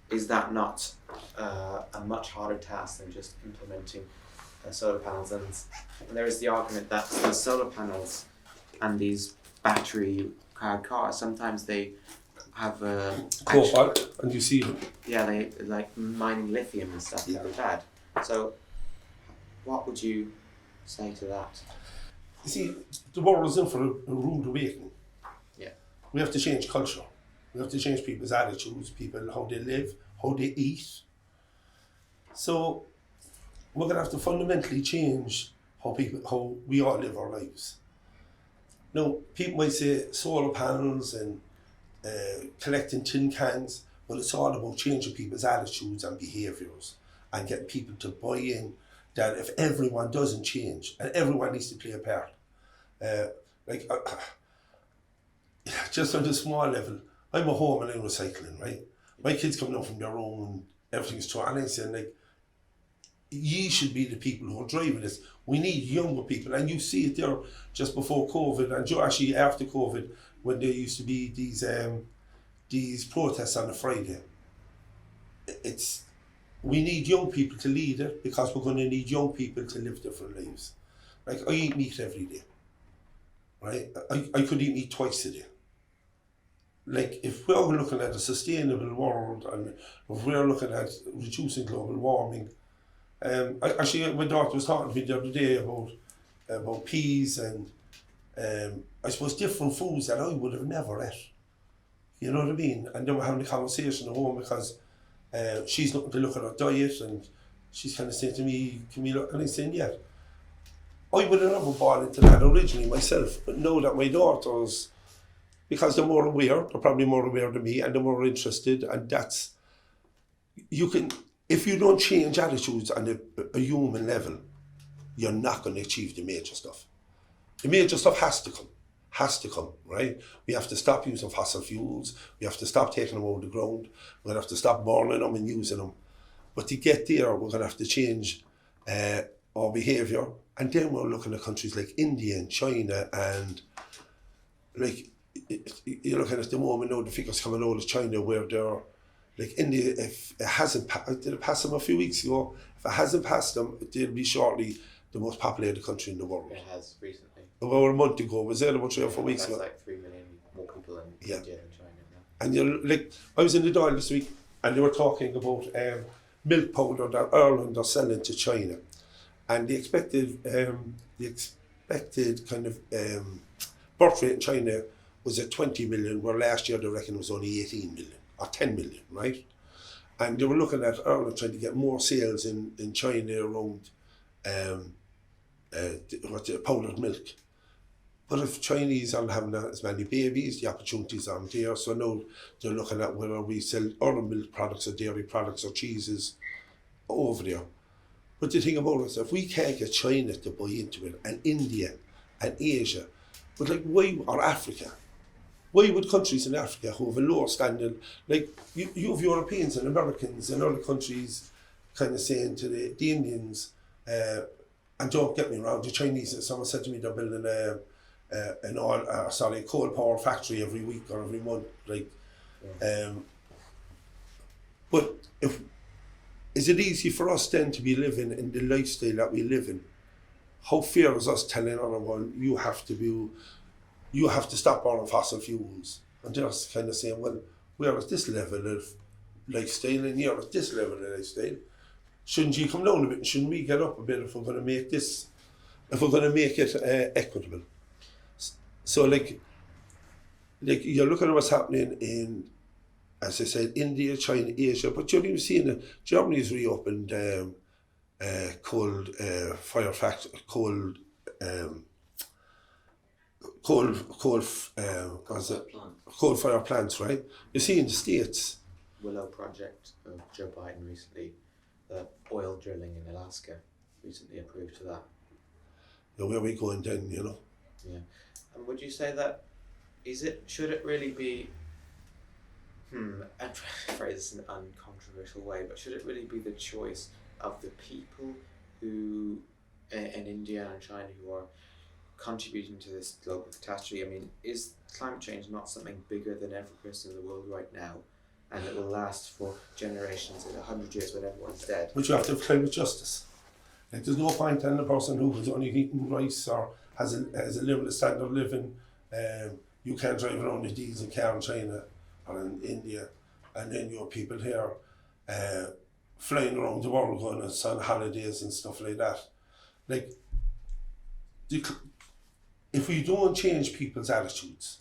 is that not a much harder task than just implementing solar panels? And there is the argument that the solar panels and these battery-powered cars, sometimes they have cobalt, and you see them. Yeah, they like mining lithium and stuff. Yeah. Really bad. So, what would you say to that? You see, the world is in for a rude awakening. Yeah. We have to change culture. We have to change people's attitudes, how they live, how they eat. So we're going to have to fundamentally change how we all live our lives. Now, people might say solar panels and collecting tin cans, but it's all about changing people's attitudes and behaviours and getting people to buy in that if everyone doesn't change, and everyone needs to play a part. Just on the small level, I'm a home and I'm recycling, right? My kids come down from their own, everything's true, and I'm saying, like, ye should be the people who are driving this. We need younger people, and you see it there just before COVID, and actually after COVID, when there used to be these protests on a Friday. We need young people to lead it, because we're going to need young people to live different lives. Like, I eat meat every day, right? I could eat meat twice a day. Like, if we're looking at a sustainable world, and if we're looking at reducing global warming, actually my daughter was talking to me the other day about peas and I suppose different foods that I would have never ate. You know what I mean? And then we're having a conversation at home, because she's looking to look at her diet, and she's kind of saying to me, can we look? And I'm saying, yeah. I would have never bought into that originally myself, but now that my daughters, because they're more aware, they're probably more aware than me, and they're more interested, and that's, if you don't change attitudes on a human level, you're not going to achieve the major stuff. The major stuff has to come, right? We have to stop using fossil fuels, we have to stop taking them out of the ground, we're going to have to stop burning them and using them. But to get there, we're going to have to change our behaviour, and then we're looking at countries like India and China, and like, you're looking at the moment now, the figures coming out of China where they're, like India, if it hasn't, did it pass them a few weeks ago? If it hasn't passed them, they'll be shortly the most populated country in the world. It has recently. About a month ago, was it about 3 or 4 weeks ago? That's like 3 million more people in India than China now. And you're like, I was in the Dáil this week, and they were talking about milk powder that Ireland are selling to China, and the expected kind of birth rate in China was at 20 million, where last year they reckon it was only 18 million. Or 10 million, right? And they were looking at Ireland trying to get more sales in China around powdered milk. But if Chinese aren't having as many babies, the opportunities aren't there. So now they're looking at whether we sell other milk products or dairy products or cheeses over there. But the thing about it is, if we can't get China to buy into it, and India and Asia, but like, why, or Africa, why would countries in Africa who have a lower standard, like you have Europeans and Americans and other countries kind of saying to the Indians, and don't get me wrong, the Chinese, someone said to me they're building a coal power factory every week or every month, like, but is it easy for us then to be living in the lifestyle that we live in? How fair is us telling everyone, you have to stop burning fossil fuels? And they're kind of saying, well, we're at this level of lifestyle and you're at this level of lifestyle. Shouldn't you come down a bit, and shouldn't we get up a bit if we're going to make it equitable? So like you're looking at what's happening in, as I said, India, China, Asia, but you're even seeing that Germany's reopened coal fire plants, right? You see in the States. Willow project of Joe Biden recently the oil drilling in Alaska recently approved to that. Where we going then, you know? Yeah. And would you say that should it really be I'm trying to phrase this in an uncontroversial way, but should it really be the choice of the people who in India and China who are contributing to this global catastrophe? I mean, is climate change not something bigger than every person in the world right now, and it will last for generations, in 100 years when everyone's dead? But you have to have climate justice. Like, there's no point telling a person who is only eating rice or has a limited standard of living, you can't drive around a diesel car in China or in India, and then you have people here flying around the world going on holidays and stuff like that. Like, if we don't change people's attitudes,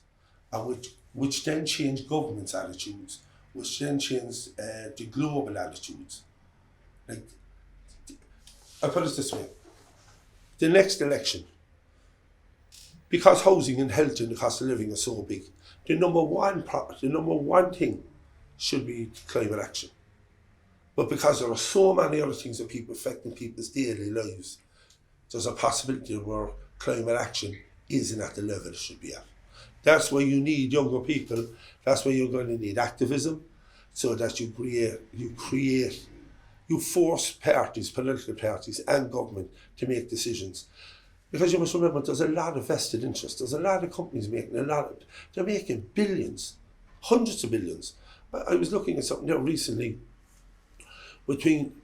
and which then change governments' attitudes, which then change the global attitudes. Like, I put it this way: the next election, because housing and health and the cost of living is so big, the number one thing should be climate action. But because there are so many other things that affecting people's daily lives, there's a possibility where climate action isn't at the level it should be at. That's why you need younger people. That's why you're going to need activism, so that you force parties, political parties and government to make decisions. Because you must remember, there's a lot of vested interest. There's a lot of companies they're making billions, hundreds of billions. I was looking at something there recently between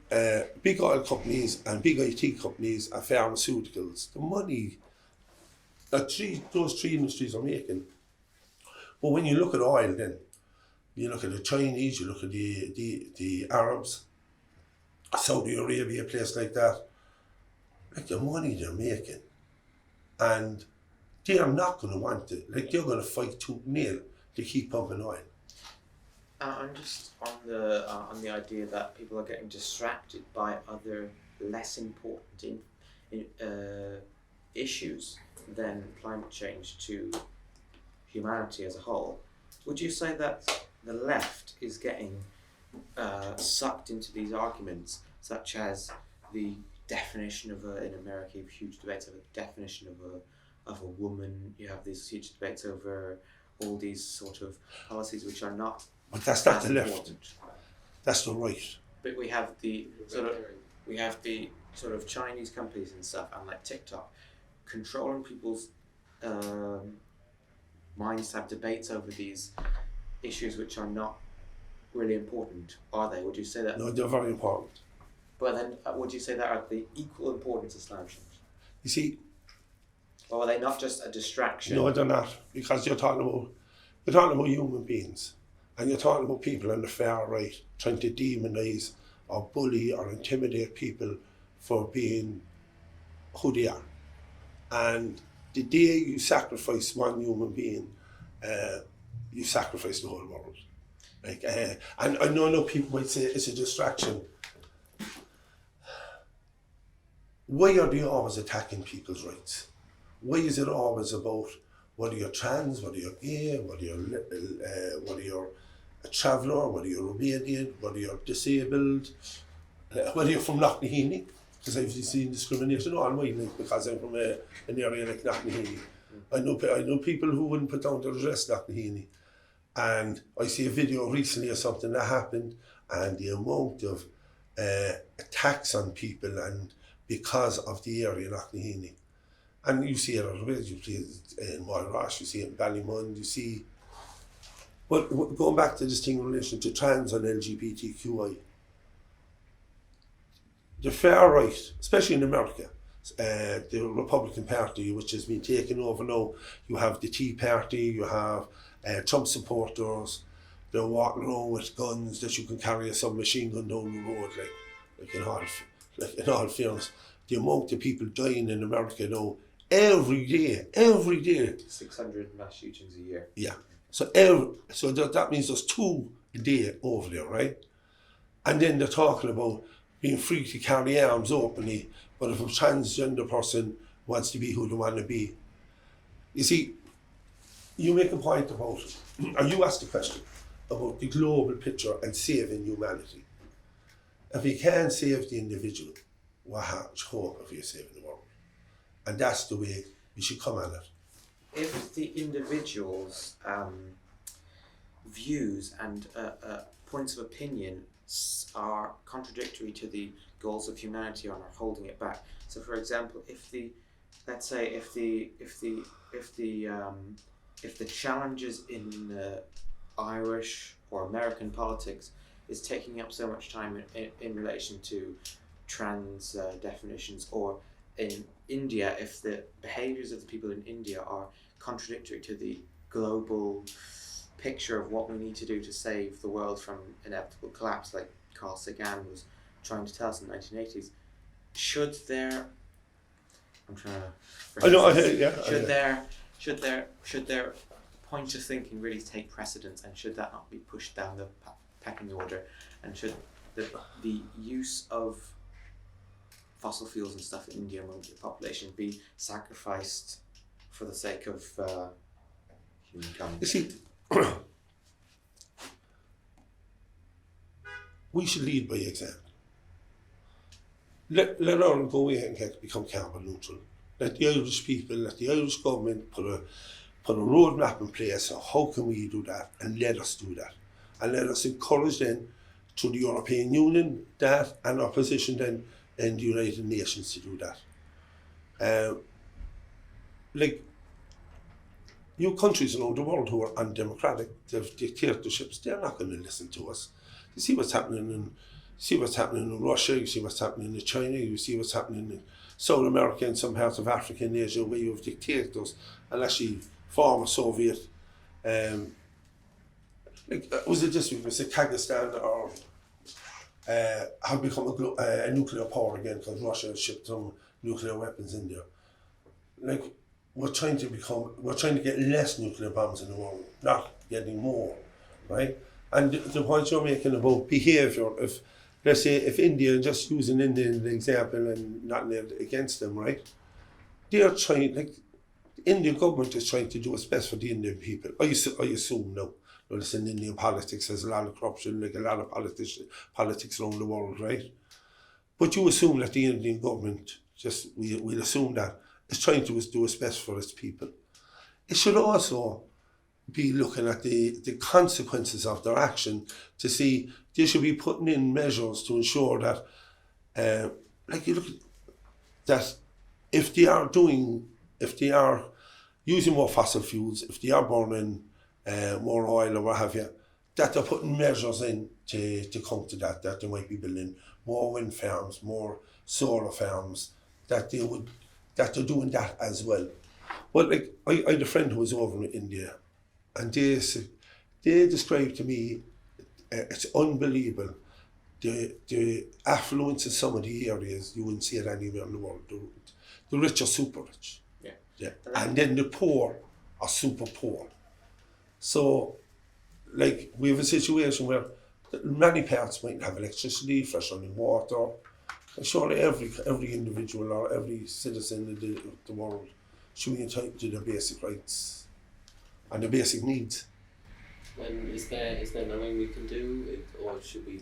big oil companies and big IT companies and pharmaceuticals. The money that those three industries are making. But when you look at oil, then you look at the Chinese, you look at the Arabs, Saudi Arabia, a place like that. Like, the money they're making, and they are not going to want it. Like, they're going to fight tooth and nail to keep pumping oil. I'm just on the idea that people are getting distracted by other less important issues than climate change to humanity as a whole. Would you say that the left is getting sucked into these arguments, such as the definition of in America, you have huge debates over the definition of a woman. You have these huge debates over all these sort of policies which are not. But that's not the left. Important. That's the right. But we have the sort of Chinese companies and stuff, and like TikTok, controlling people's minds to have debates over these issues which are not really important, are they? Would you say that? No, they're very important. But then, would you say that are the equal importance as climate change? You see, or are they not just a distraction? No, they're not, because you're talking about human beings, and you're talking about people on the far right trying to demonise or bully or intimidate people for being who they are. And the day you sacrifice one human being, you sacrifice the whole world. Like, and I know people might say it's a distraction. Why are they always attacking people's rights? Why is it always about whether you're trans, whether you're gay, whether you're a traveller, whether you're Romanian, whether you're disabled, whether you're from Knocknaheeny? Because I've seen discrimination all my life because I'm from an area like Knocknaheeny. I know people who wouldn't put down their address Knocknaheeny. And I see a video recently of something that happened, and the amount of attacks on people, and because of the area Knocknaheeny. And you see it other ways, you see it in Moyrosh, you see it in Ballymund, you see. But going back to this thing in relation to trans and LGBTQI, the far right, especially in America, the Republican Party, which has been taken over now, you have the Tea Party, you have Trump supporters, they're walking around with guns that you can carry a submachine gun down the road, like in all fairness. The amount of people dying in America now, every day. 600 mass shootings a year. Yeah. So that means there's 2 a day over there, right? And then they're talking about being free to carry arms openly, but if a transgender person wants to be who they want to be. You see, you make a point about, or you asked a question about the global picture and saving humanity. if you can't save the individual, what hope have you saving the world? And that's the way we should come at it. If the individual's views and points of opinion are contradictory to the goals of humanity and are holding it back. So, for example, if the challenges in Irish or American politics is taking up so much time in relation to trans definitions, or in India, if the behaviours of the people in India are contradictory to the global picture of what we need to do to save the world from inevitable collapse, like Carl Sagan was trying to tell us in the 1980s, should their point of thinking really take precedence, and should that not be pushed down the pecking order, and should the use of fossil fuels and stuff in India among the population be sacrificed for the sake of humankind? You see, we should lead by example. Let Ireland go away and become carbon neutral. Let the Irish people, let the Irish government put a roadmap in place of how can we do that, and let us do that. And let us encourage then through the European Union that, and our position then in the United Nations to do that. Like, you countries around the world who are undemocratic, they have dictatorships, they're not going to listen to us. You see what's happening in Russia, you see what's happening in China, you see what's happening in South America and some parts of Africa and Asia, where you have dictators, and actually former Soviet, was it just because Kazakhstan or have become a nuclear power again because Russia has shipped some nuclear weapons in there. Like, we're trying to get less nuclear bombs in the world, not getting more, right? And the point you're making about behaviour, if let's say if India, just using India as an example and not against them, right? They are trying, like, the Indian government is trying to do what's best for the Indian people. I assume now. Notice in Indian politics there's a lot of corruption, like a lot of politics around the world, right? But you assume that the Indian government, we'll assume that, is trying to do what's best for its people. It should also be looking at the consequences of their action to see they should be putting in measures to ensure that, like you look at that, if they are using more fossil fuels, if they are burning more oil or what have you, that they're putting measures in to counter that they might be building more wind farms, more solar farms, that they're doing that as well. But like, I had a friend who was over in India, and they described to me, it's unbelievable, the affluence in some of the areas, you wouldn't see it anywhere in the world. The rich are super rich. Yeah. And then the poor are super poor. So, like, we have a situation where many parts might have electricity, fresh running water, and surely every individual or every citizen in the world should be entitled to their basic rights and their basic needs. And is there nothing we can do, or should we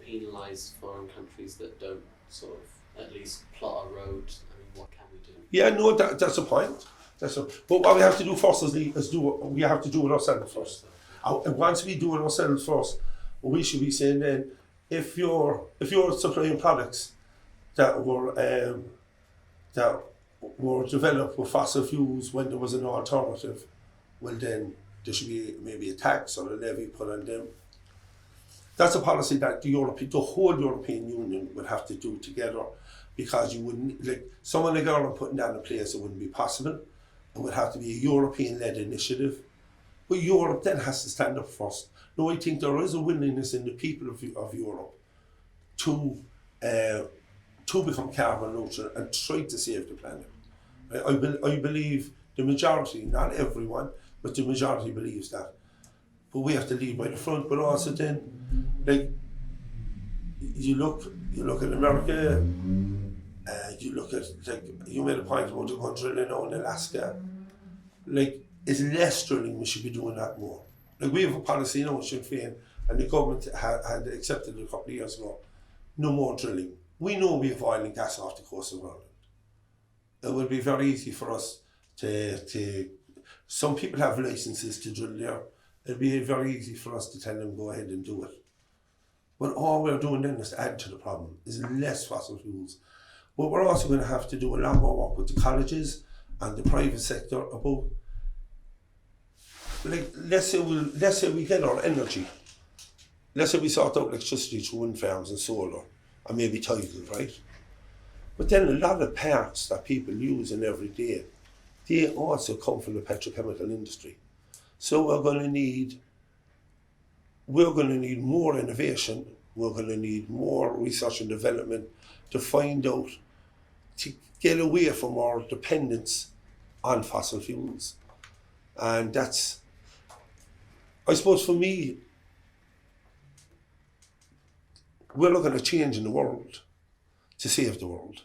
penalise foreign countries that don't sort of at least plot a road? I mean, what can we do? Yeah, no, that's a point. But what we have to do first is we have to do it ourselves first. And once we do it ourselves first, we should be saying then, if you're supplying products that were developed with fossil fuels when there was an alternative, well then there should be maybe a tax or a levy put on them. That's a policy that the whole European Union would have to do together, because you wouldn't, like, someone like Ireland putting that in place, it wouldn't be possible. It would have to be a European-led initiative. But Europe then has to stand up first. Now, I think there is a willingness in the people of Europe to become carbon neutral and try to save the planet. I believe the majority, not everyone, but the majority believes that. But we have to lead by the front. But also then, like, you look at America. You look at, like, you made a point about the gun drilling now in Alaska. Like, it's less drilling, we should be doing that more. Like, we have a policy now in Sinn Féin, and the government had accepted it a couple of years ago, no more drilling. We know we have oil and gas off the coast of Ireland. It would be very easy for us to some people have licenses to drill there. It'd be very easy for us to tell them go ahead and do it. But all we're doing then is to add to the problem, is less fossil fuels. But we're also going to have to do a lot more work with the colleges and the private sector about, like, let's say we get our energy. Let's say we sort out electricity through wind farms and solar, and maybe tidal, right? But then a lot of parts that people use in every day, they also come from the petrochemical industry. So we're going to need more innovation, we're going to need more research and development to find out, to get away from our dependence on fossil fuels. And that's, I suppose for me, we're looking at changing the world to save the world.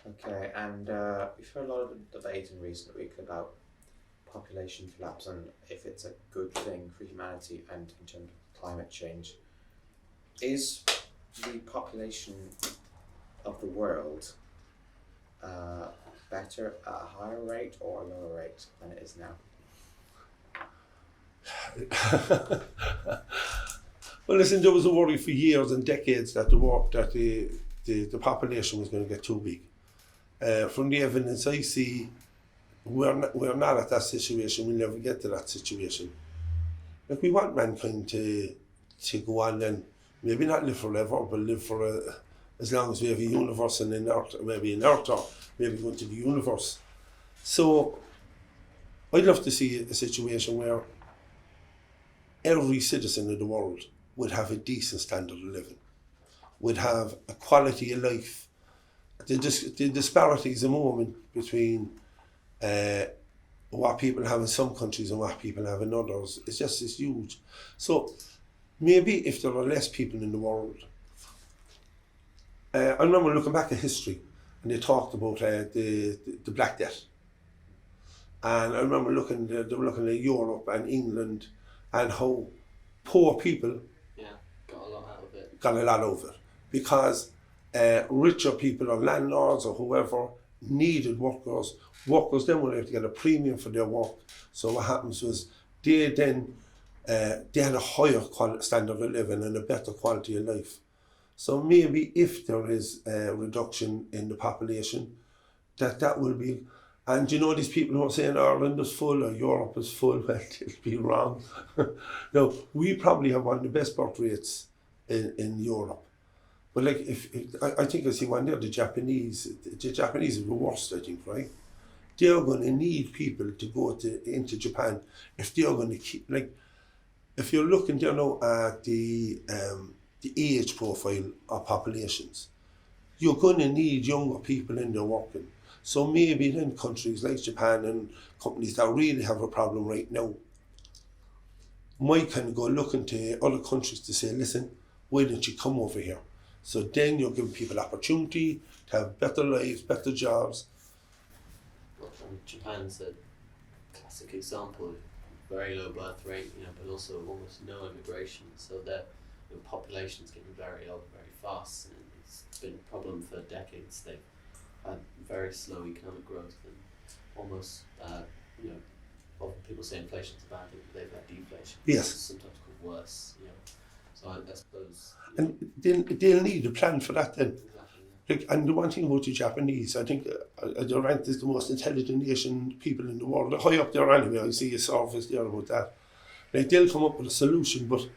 Okay, and we've heard a lot of debate in recent weeks about population collapse and if it's a good thing for humanity and in terms of climate change. Is the population of the world better at a higher rate or a lower rate than it is now? Well, listen, there was a worry for years and decades that the population was going to get too big. From the evidence I see, we're not at that situation. We'll never get to that situation. Like, we want mankind to go on and maybe not live forever, but live for as long as we have a universe and an Earth, maybe an Earth, or maybe go into the universe. So I'd love to see a situation where every citizen in the world would have a decent standard of living, would have a quality of life. The disparities at the moment between what people have in some countries and what people have in others is huge. So maybe if there are less people in the world, I remember looking back at history and they talked about the Black Death. And I remember they were looking at Europe and England and how poor people got a lot out of it. Got a lot out of it. Because richer people or landlords or whoever needed workers. Workers then were able to get a premium for their work. So what happens was they had a higher standard of living and a better quality of life. So maybe if there is a reduction in the population, that will be. And these people who are saying Ireland is full or Europe is full, well, they'll be wrong. No, we probably have one of the best birth rates in Europe. But like, I think I see one there, the Japanese are the worst, I think, right? They're going to need people to go into Japan if they're going to keep, like, if you're looking there now at the age profile of populations, you're going to need younger people in there working. So maybe then countries like Japan and companies that really have a problem right now might kind of go looking to other countries to say, listen, why don't you come over here? So then you're giving people opportunity to have better lives, better jobs. Japan's a classic example of very low birth rate, but also almost no immigration. So their population's getting very old very fast, and it's been a problem for decades. They've had very slow economic growth and almost, often people say inflation's a bad thing, but they've had deflation. Yes. It's sometimes called worse, So I suppose. And they'll need a plan for that then. Exactly. Like, and the one thing about the Japanese, I think they're ranked as the most intelligent nation people in the world. They're high up there anyway. I see a surface there about that. Like, they'll come up with a solution, but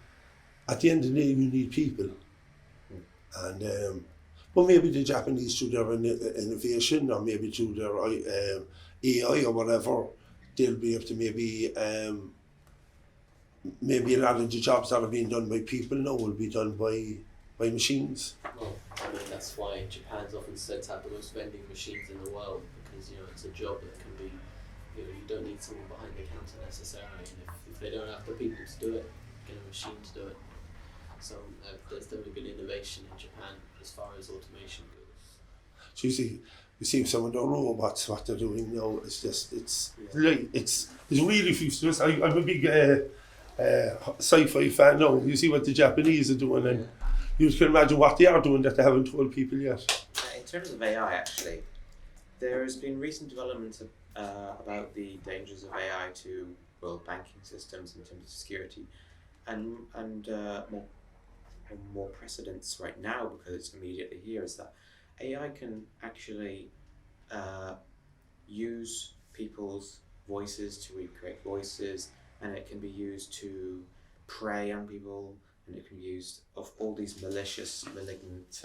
at the end of the day, you need people. And but maybe the Japanese, through their innovation, or maybe through their AI or whatever, they'll be able to maybe a lot of the jobs that are being done by people now will be done by machines. Well, that's why Japan's often said to have the most vending machines in the world, because it's a job that can be, you don't need someone behind the counter necessarily, and if they don't have the people to do it, get a machine to do it. So there's definitely been innovation in Japan as far as automation goes. So you see some of the robots, what they're doing now, it's really futuristic. I'm a big sci-fi fan now. You see what the Japanese are doing, and you can imagine what they are doing that they haven't told people yet. In terms of AI, actually, there's been recent developments about the dangers of AI to world banking systems in terms of security, and more precedents right now, because it's immediately here, is that AI can actually use people's voices to recreate voices, and it can be used to prey on people, and it can be used of all these malicious, malignant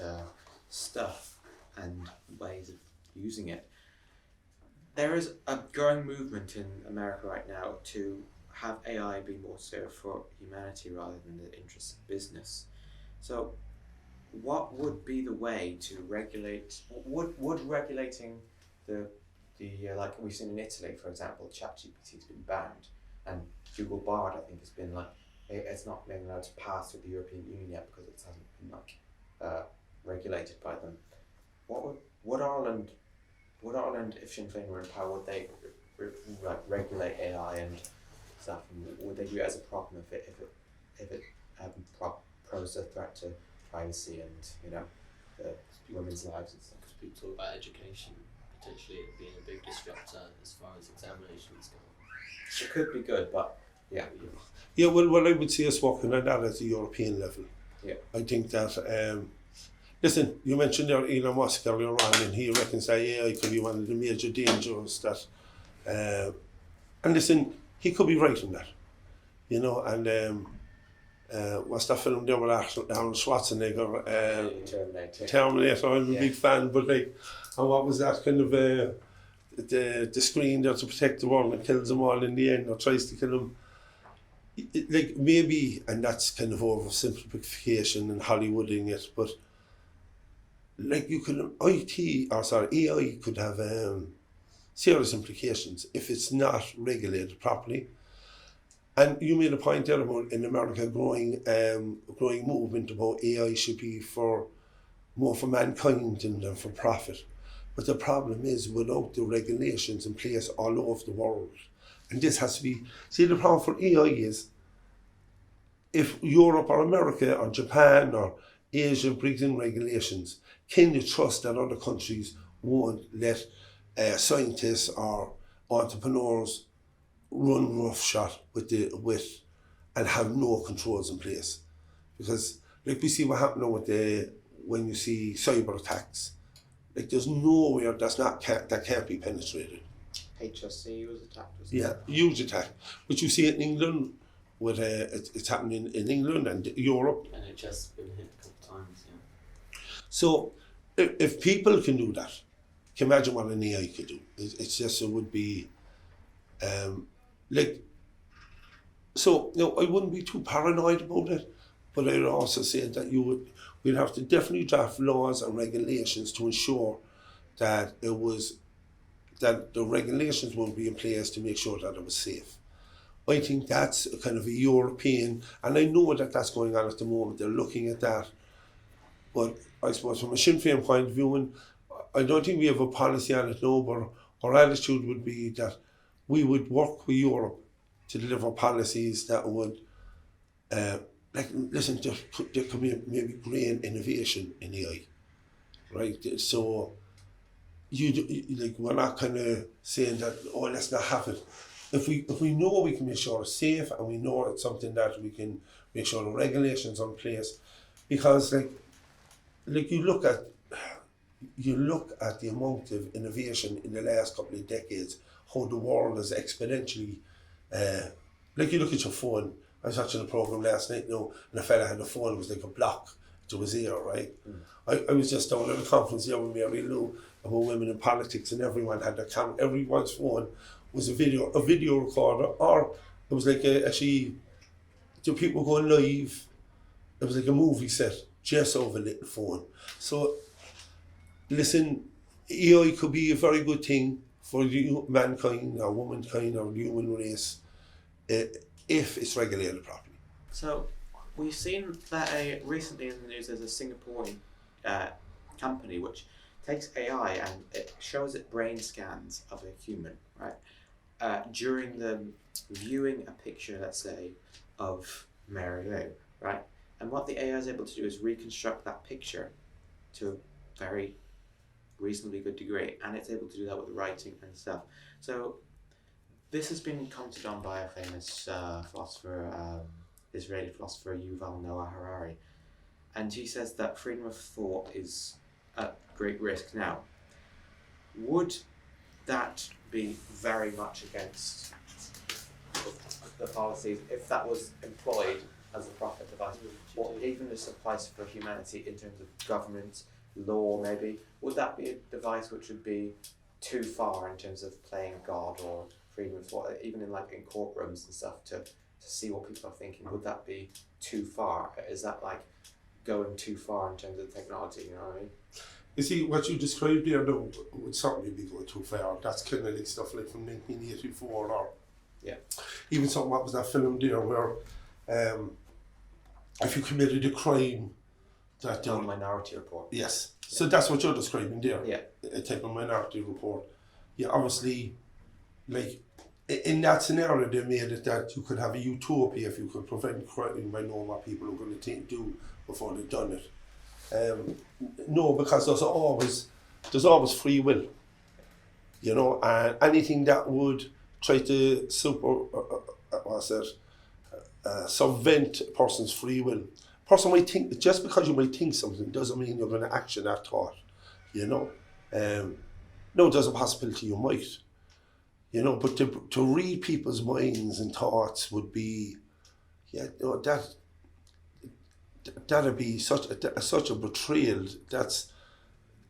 stuff and ways of using it. There is a growing movement in America right now to have AI be more served for humanity rather than the interests of business. So what would be the way to regulate, would regulating the like we've seen in Italy, for example, ChatGPT has been banned, and Google Bard, I think, has been like, it's not being allowed to pass through the European Union yet because it hasn't been like regulated by them. Would Ireland, if Sinn Féin were in power, would they like regulate AI and stuff? And would they view it as a problem if it posed a threat to privacy and the women's lives and stuff? Because people talk about education potentially being a big disruptor as far as examinations go. It could be good, but yeah. Yeah, well, I would see us working on that at the European level. Yeah. I think that, listen, you mentioned there Elon Musk earlier on, and he reckons that AI could be one of the major dangers that, and listen, he could be right in that, and what's that film there with Arnold Schwarzenegger? Terminator, I'm a big fan, but like, and what was that kind of, the screen there to protect the world and kills them all in the end, or tries to kill them. Like, maybe, and that's kind of oversimplification and Hollywooding it, but like, you can, AI could have serious implications if it's not regulated properly. And you made a point there about in America growing movement about AI should be more for mankind than for profit. But the problem is, without the regulations in place all over the world, and this has to be, see, the problem for AI is, if Europe or America or Japan or Asia brings in regulations, can you trust that other countries won't let scientists or entrepreneurs run roughshod with and have no controls in place? Because like we see what happened when you see cyber attacks, like there's nowhere that can't be penetrated. HSC was attacked. Yeah, huge attack. But you see it in England, with it's happening in England and Europe. And it's just been hit a couple times, yeah. So if people can do that, can you imagine what an AI could do? It's just, it would be like, so I wouldn't be too paranoid about it, but I'd also say that we'd have to definitely draft laws and regulations to ensure that that the regulations will be in place to make sure that it was safe. I think that's a kind of a European, and I know that that's going on at the moment, they're looking at that. But I suppose from a Sinn Féin point of view, and I don't think we have a policy on it now, but our attitude would be that we would work with Europe to deliver policies that would, listen, there could be maybe great innovation in AI, right? So we're not kind of saying that, let's not have it. If we know we can make sure it's safe, and we know it's something that we can make sure the regulations are in place, because like you look at the amount of innovation in the last couple of decades, how the world is exponentially, like you look at your phone. I was watching a program last night now, and a fella had a phone, it was like a block to his ear, right? I was just down at a conference here with Mary Lou about women in politics, and everyone had their camera, everyone's phone was a video recorder, or it was like the people going live, it was like a movie set, just over a little phone. So, listen, AI could be a very good thing for mankind or womankind or the human race if it's regulated properly. So we've seen that recently in the news there's a Singaporean company which takes AI and it shows it brain scans of a human, right? During the viewing a picture, let's say, of Mary Lou, right? And what the AI is able to do is reconstruct that picture to a very reasonably good degree, and it's able to do that with writing and stuff. So this has been commented on by a famous Israeli philosopher, Yuval Noah Harari, and he says that freedom of thought is at great risk now. Would that be very much against the policies if that was employed as a profit device, or even this applies for humanity in terms of government, law maybe? Would that be a device which would be too far in terms of playing God or freedom of thought, even in courtrooms and stuff, to see what people are thinking? Would that be too far? Is that like going too far in terms of technology, you know what I mean? You see, what you described there though would certainly be going too far. That's kind of like stuff like from 1984 or even something, what was that film there where if you committed a crime that... Minority Report. Yes. So that's what you're describing there. Yeah. A type of Minority Report. Yeah, obviously, like, in that scenario they made it that you could have a utopia if you could prevent crime by knowing what people are going to do before they've done it. No, because there's always free will, you know, and anything that would try to subvent a person's free will. A person might think, just because you might think something doesn't mean you're going to action that thought, you know. No, there's a possibility you might, you know, but to read people's minds and thoughts would be, that'd be such a betrayal.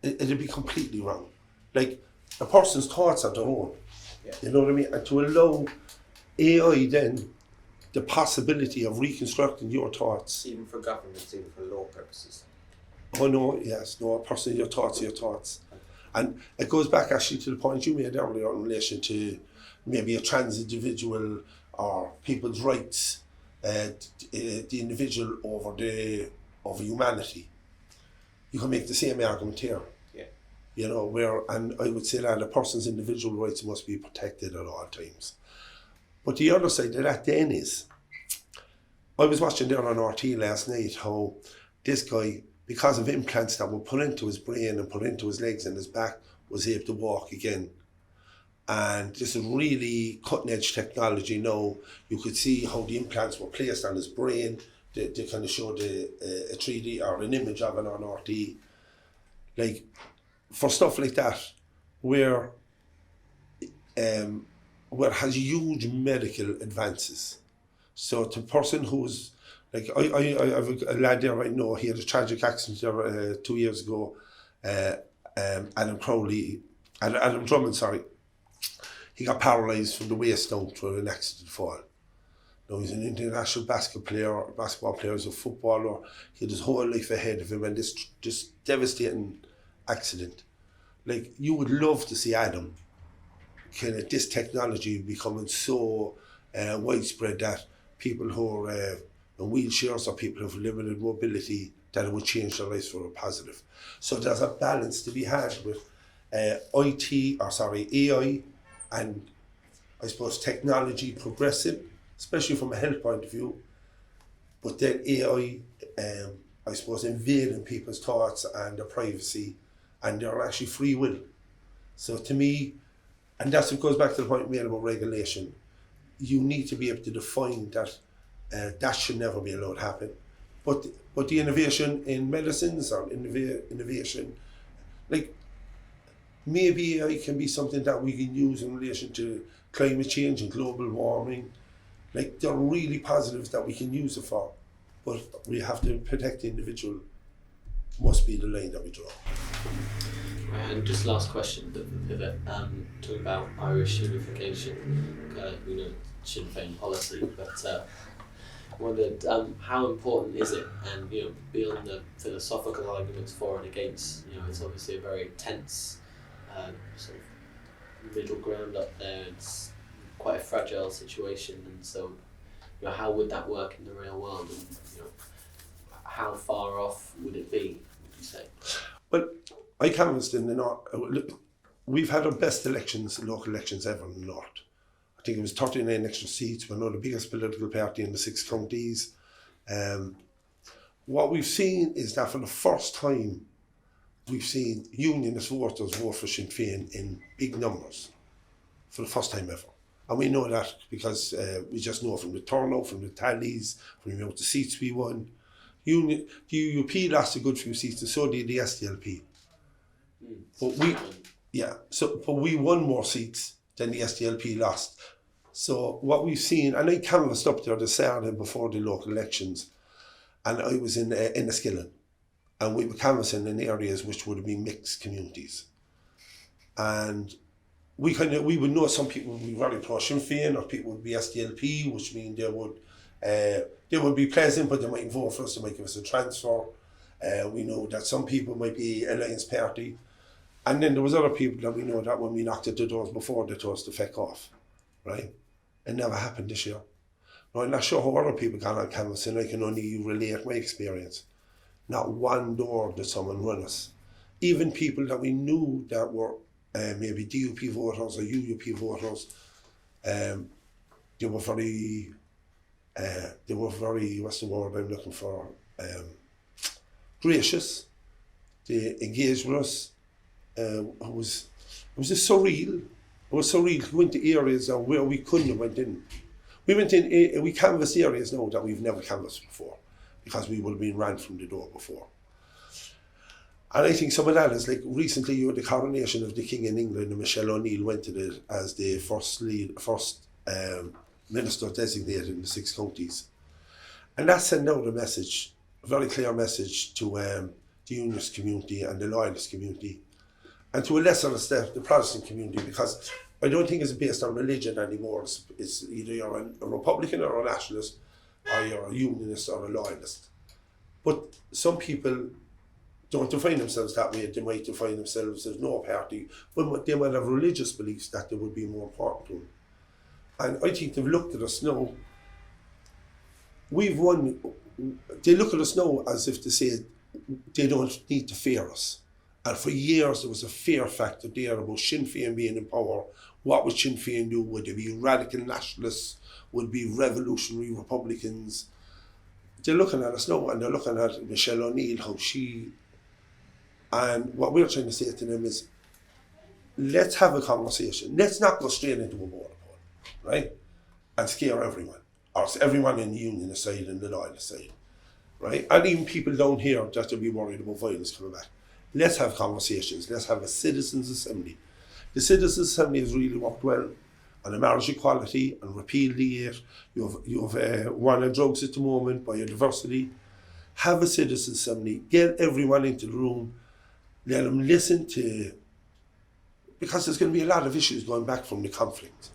It'd be completely wrong. Like, a person's thoughts are their own. Yeah. You know what I mean? And to allow AI then the possibility of reconstructing your thoughts. Even for governments, even for law purposes. Oh no, yes, no, personally your thoughts are your thoughts. And it goes back actually to the point you made earlier in relation to maybe a trans individual or people's rights, the individual over humanity. You can make the same argument here. Yeah. You know, and I would say that a person's individual rights must be protected at all times. But the other side of that then is, I was watching there on RT last night how this guy, because of implants that were put into his brain and put into his legs and his back, was able to walk again. And this is really cutting edge technology now. You could see how the implants were placed on his brain. They kind of showed a 3D or an image of it on RT. Like, for stuff like that, where it has huge medical advances. So to a person who's, like, I have a lad there right now, he had a tragic accident there 2 years ago, Adam Drummond, he got paralysed from the waist down through an accident fall. Now he's an international basketball player, he's a footballer, he had his whole life ahead of him, and this devastating accident. Like, you would love to see Adam, kind of this technology becoming so widespread that people who are in wheelchairs or people who have limited mobility, that it would change their lives for a positive. So there's a balance to be had with AI and I suppose technology progressing, especially from a health point of view, but then AI, I suppose, invading people's thoughts and their privacy and their actually free will. So to me, and that's what goes back to the point made about regulation, you need to be able to define that that should never be allowed to happen. But the innovation in medicines or innovation, like, maybe AI can be something that we can use in relation to climate change and global warming. Like, they're really positives that we can use it for, but we have to protect the individual, must be the line that we draw. And just last question, the pivot, talking about Irish unification, we know Sinn Féin policy, but wondered how important is it? And, you know, beyond the philosophical arguments for and against, you know, it's obviously a very tense sort of middle ground up there. It's quite a fragile situation, and so, you know, how would that work in the real world? And, you know, how far off would it be, would you say? Well, I canvassed in the North. We've had our best elections, local elections ever in the North. I think it was 39 extra seats. We're now the biggest political party in the 6 counties. what we've seen is that for the first time, we've seen unionist voters vote for Sinn Féin in big numbers for the first time ever. And we know that because we just know from the turnout, from the tallies, from the amount of seats we won. The UUP lost a good few seats, and so did the SDLP. But we won more seats than the SDLP lost. So what we've seen, and I canvassed up there the Saturday before the local elections, and I was in Enniskillen, and we were canvassing in areas which would have been mixed communities. And we would know some people would be very pro Sinn Féin, or people would be SDLP, which means they would be pleasant, but they might vote for us, they might give us a transfer. We know that some people might be Alliance Party. And then there was other people that we know that when we knocked at the doors before, they told us to feck off, right? It never happened this year. Now, I'm not sure how other people got on canvas, and I can only relate my experience. Not one door did someone run us. Even people that we knew that were maybe DUP voters or UUP voters, they were very, what's the word I'm looking for, gracious. They engaged with us. It was just surreal. It was surreal to go into areas where we couldn't have went in. We canvassed areas now that we've never canvassed before, because we would have been ran from the door before. And I think some of that is like recently you had the coronation of the King in England, and Michelle O'Neill went to it as the first minister designated in the 6 counties. And that sent out a message, a very clear message to the unionist community and the loyalist community, and to a lesser extent the Protestant community, because I don't think it's based on religion anymore. It's either you're a Republican or a nationalist, or you're a unionist or a loyalist. But some people don't define themselves that way. They might define themselves as no party, but they might have religious beliefs that they would be more important to them. And I think they've looked at us now. We've won. They look at us now as if to say they don't need to fear us. And for years there was a fear factor there about Sinn Féin being in power. What would Sinn Féin do? Would they be radical nationalists? Would they be revolutionary Republicans? They're looking at us now, and they're looking at Michelle O'Neill, how she... And what we're trying to say to them is, let's have a conversation. Let's not go straight into a border poll, right? And scare everyone. Or everyone in the unionist side and the loyalist side, right? And even people down here that will be worried about violence coming back. Let's have conversations. Let's have a citizens' assembly. The citizens' assembly has really worked well on the marriage equality and repeal the 8. You have war on drugs at the moment, biodiversity. Have a citizens' assembly. Get everyone into the room. Let them listen to, because there's going to be a lot of issues going back from the conflict.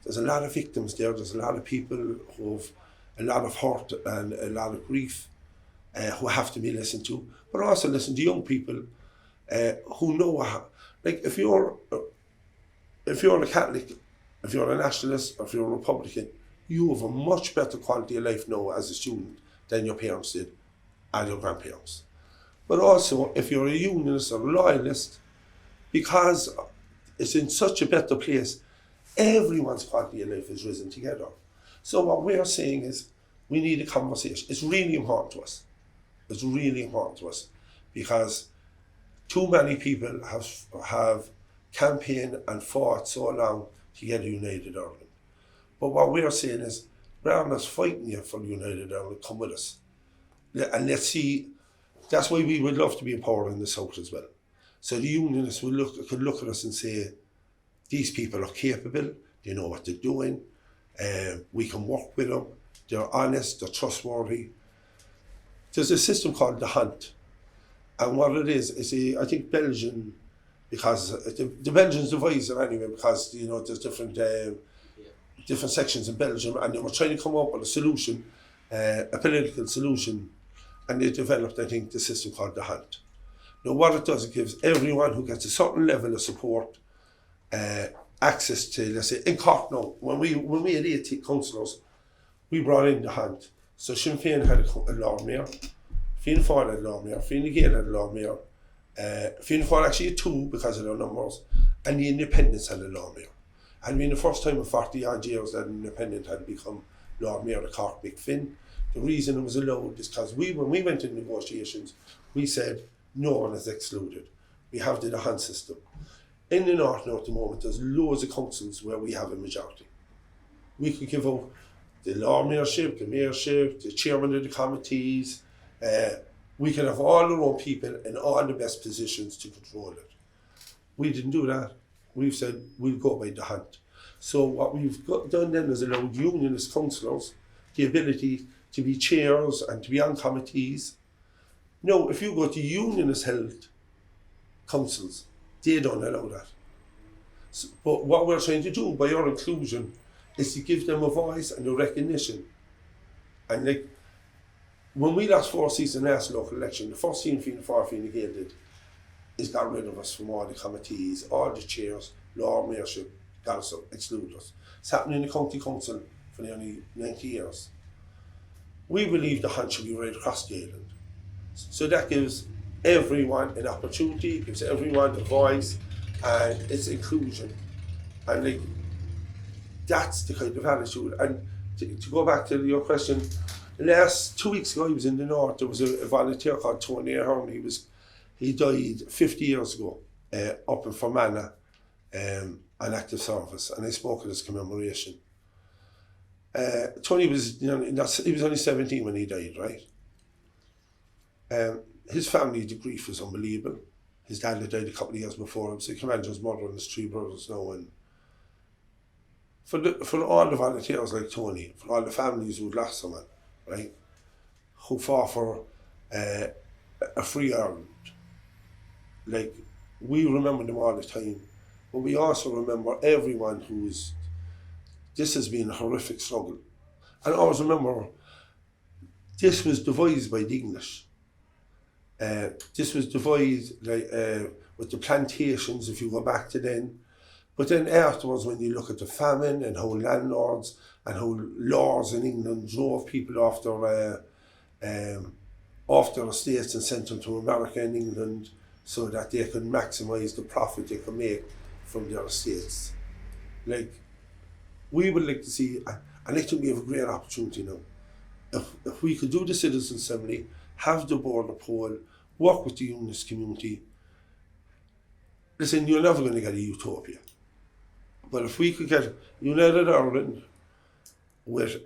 There's a lot of victims there. There's a lot of people who have a lot of hurt and a lot of grief who have to be listened to. But also listen to young people who know like if you're a Catholic, if you're a nationalist, or if you're a Republican, you have a much better quality of life now as a student than your parents did and your grandparents. But also, if you're a unionist or a loyalist, because it's in such a better place, everyone's quality of life has risen together. So what we're saying is, we need a conversation. It's really important to us. It's really important to us, because too many people have campaigned and fought so long to get a united Ireland. But what we're saying is, rather than us fighting you for united Ireland, come with us. And let's see. That's why we would love to be in power in the South as well. So the unionists could look at us and say, these people are capable, they know what they're doing, we can work with them, they're honest, they're trustworthy. There's a system called the Hunt. And what it is I think Belgium, because the Belgians devise it anyway, because there's different sections in Belgium, and they were trying to come up with a solution, a political solution. And they developed, I think, the system called the Hunt. Now, what it does, it gives everyone who gets a certain level of support access to, let's say, in Cork now, when we had 8 councillors, we brought in the Hunt. So Sinn Féin had a Lord Mayor, Fianna Fáil had a Lord Mayor, Fine Gael had a Lord Mayor, Fianna Fáil actually had 2 because of their numbers, and the Independents had a Lord Mayor. And the first time in 40 odd years that an Independent had become Lord Mayor of Cork, Mick Finn. The reason it was allowed is because when we went in negotiations, we said no one is excluded. We have the Dahan system. In the North now at the moment, there's loads of councils where we have a majority. We could give out the Lord Mayorship, the Mayorship, the chairman of the committees. We can have all our own people in all the best positions to control it. We didn't do that. We've said we'll go by the hunt. So what we've done then is allowed unionist councillors the ability to be chairs and to be on committees. Now, if you go to unionist held councils, they don't allow that. So, but what we're trying to do by our inclusion is to give them a voice and a recognition. And like, when we lost 4 seats in the last local election, the first Sinn Féin and Fine Gael did is got rid of us from all the committees, all the chairs, Lord Mayorship, got us, excluded us. It's happening in the county council for nearly 90 years. We believe the hunt should be right across the island. So that gives everyone an opportunity, gives everyone a voice, and it's inclusion. And like, that's the kind of attitude. And to go back to your question, last 2 weeks ago, I was in the North. There was a volunteer called Tony Ahern. He died 50 years ago up in Fermanagh on active service, and I spoke at his commemoration. Tony was, he was only 17 when he died, right? His family, the grief was unbelievable. His dad had died a couple of years before him, so he commanded his mother and his 3 brothers now. And for all the volunteers like Tony, for all the families who'd lost someone, right, who fought for a free Ireland, like, we remember them all the time, but we also remember everyone this has been a horrific struggle. And I always remember, this was devised by the English. This was devised with the plantations, if you go back to then. But then afterwards, when you look at the famine and how landlords and how laws in England drove people off their estates and sent them to America and England so that they could maximise the profit they could make from their estates. Like, we would like to see, and I think we have a great opportunity now. If we could do the Citizens' Assembly, have the border poll, work with the unionist community, listen, you're never going to get a utopia. But if we could get United Ireland with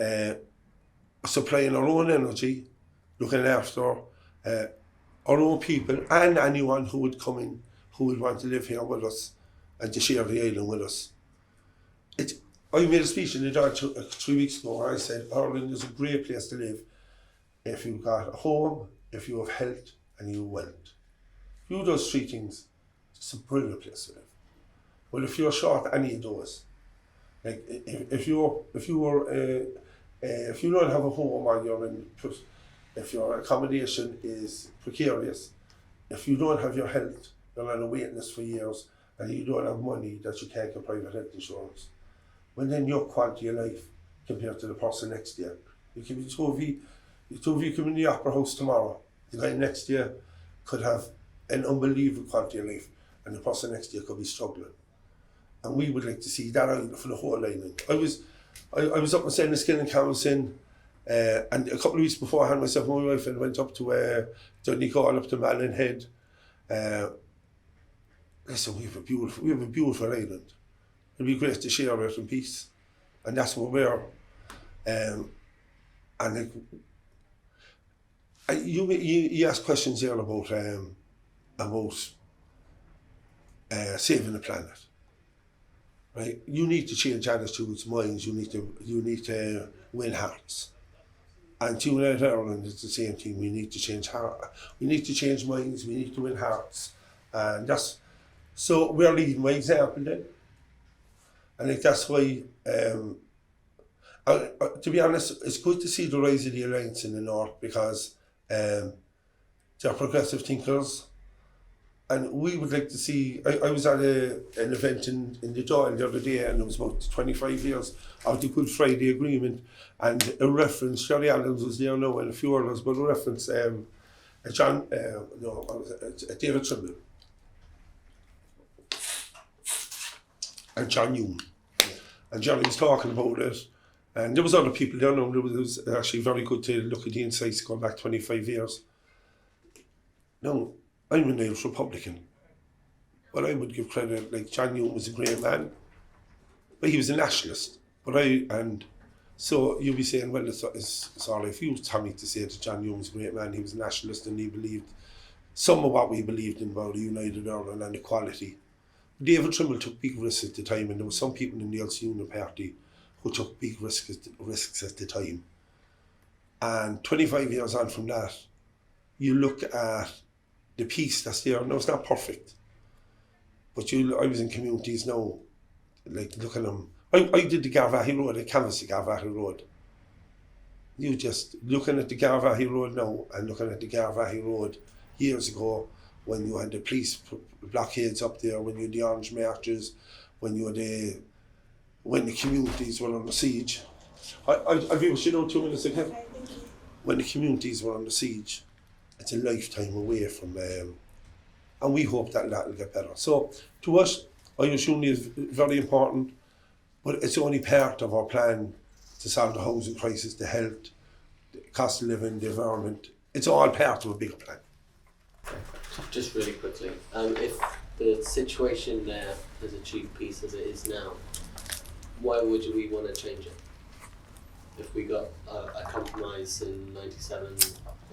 supplying our own energy, looking after our own people and anyone who would come in, who would want to live here with us and to share the island with us. I made a speech in the Dáil 3 weeks ago where I said Ireland is a great place to live if you've got a home, if you have health and you have wealth. If you do those 3 things, it's a brilliant place to live. Well, if you're short any of those, like if you don't have a home or you're if your accommodation is precarious, if you don't have your health, you're on a waiting list for years, and you don't have money that you can't get private health insurance, well then your quality of life compared to the person next year. You can be two of you come in the Opera House tomorrow, the guy next year could have an unbelievable quality of life, and the person next year could be struggling. And we would like to see that out for the whole island. I was up in Enniskillen Council, and a couple of weeks beforehand, myself and my wife went up to Donegal, up to Malin Head. Listen, we have a beautiful island. It'd be great to share it in peace, and that's what we're. And like, you ask questions here about saving the planet. Right, you need to change attitudes, minds. You need to win hearts. And to United Ireland, it's the same thing. We need to change we need to change minds. We need to win hearts, and so we're leading by example then. I think that's why. To be honest, it's good to see the rise of the Alliance in the North because they're progressive thinkers. And we would like to see, I was at an event in the Dáil the other day, and it was about 25 years of the Good Friday Agreement, and a reference, Sherry Adams was there now and a few others, but a reference David Trimble and John Hume. And Johnny was talking about it, And there was other people there. No, it was actually very good to look at the insights going back 25 years. Now, I'm an Irish Republican, but I would give credit, like John Newton was a great man, but he was a nationalist. So you'll be saying, well, it's all right. If you tell me to say that John Newton was a great man, he was a nationalist and he believed some of what we believed in about a united Ireland and equality. David Trimble took big risks at the time, and there were some people in the Ulster Union Party who took big risks at the time. And 25 years on from that, you look at the peace that's there. Now, it's not perfect, but I was in communities now, like looking at them. I did the Garvaghey Road, I canvassed the Garvaghey Road. You just looking at the Garvaghey Road now and looking at the Garvaghey Road years ago, when you had the police blockades up there, when you had the orange marches, when the communities were under siege. I'll be with you now 2 minutes again. When the communities were under siege, it's a lifetime away from and we hope that will get better. So to us, Irish Union is very important, but it's only part of our plan to solve the housing crisis, the health, the cost of living, the environment. It's all part of a bigger plan. Just really quickly, if the situation there has achieved peace as it is now, why would we want to change it? If we got a compromise in 97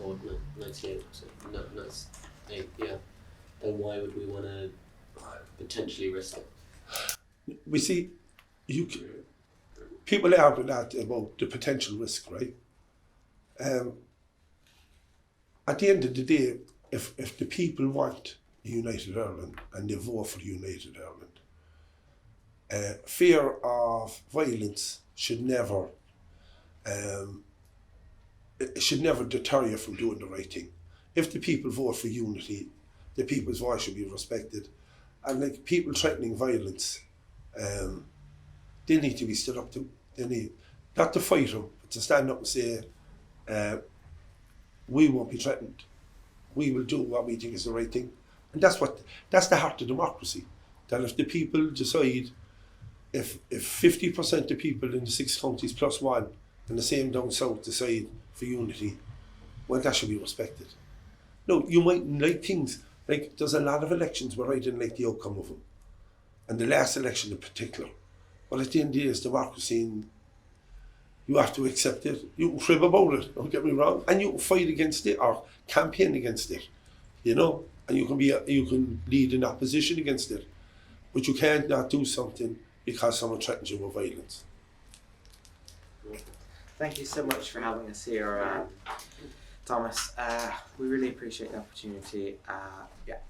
or 98, so 98, yeah, then why would we want to potentially risk it? We see, people argue that about the potential risk, right? At the end of the day, if the people want a united Ireland and they vote for united Ireland, fear of violence should never deter you from doing the right thing. If the people vote for unity, the people's voice should be respected. And like people threatening violence, they need to be stood up to. They need not to fight them, but to stand up and say, we won't be threatened. We will do what we think is the right thing. And that's the heart of democracy. That if the people decide, if 50% of people in the 6 counties plus one and the same down south decide for unity, well, that should be respected. No, you mightn't like things, like there's a lot of elections where I didn't like the outcome of them. And the last election in particular. But at the end of the day, it's democracy, and you have to accept it. You can crib about it, don't get me wrong, and you can fight against it or campaign against it, you know, and you can lead in opposition against it, but you can't not do something because someone threatens you with violence. Thank you so much for having us here, Thomas. We really appreciate the opportunity.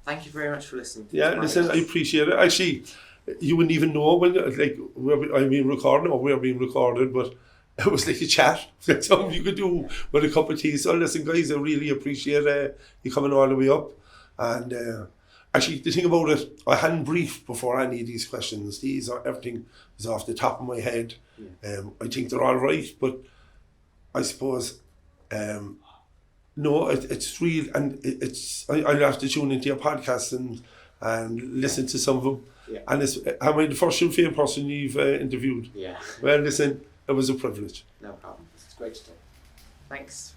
Thank you very much for listening to this podcast. Listen, I appreciate it. Actually, you wouldn't even know when we're being recorded, but it was like a chat. Like something you could do with a cup of tea. So listen, guys, I really appreciate you coming all the way up. And actually, the thing about it, I hadn't briefed before any of these questions. Everything is off the top of my head. Yeah. I think they're all right, but I suppose no, it's real, and I'll have to tune into your podcast and listen to some of them. Yeah. And am I the first Sinn Féin person you've interviewed? Yeah. Well, listen, it was a privilege. No problem. It's great to talk. Thanks.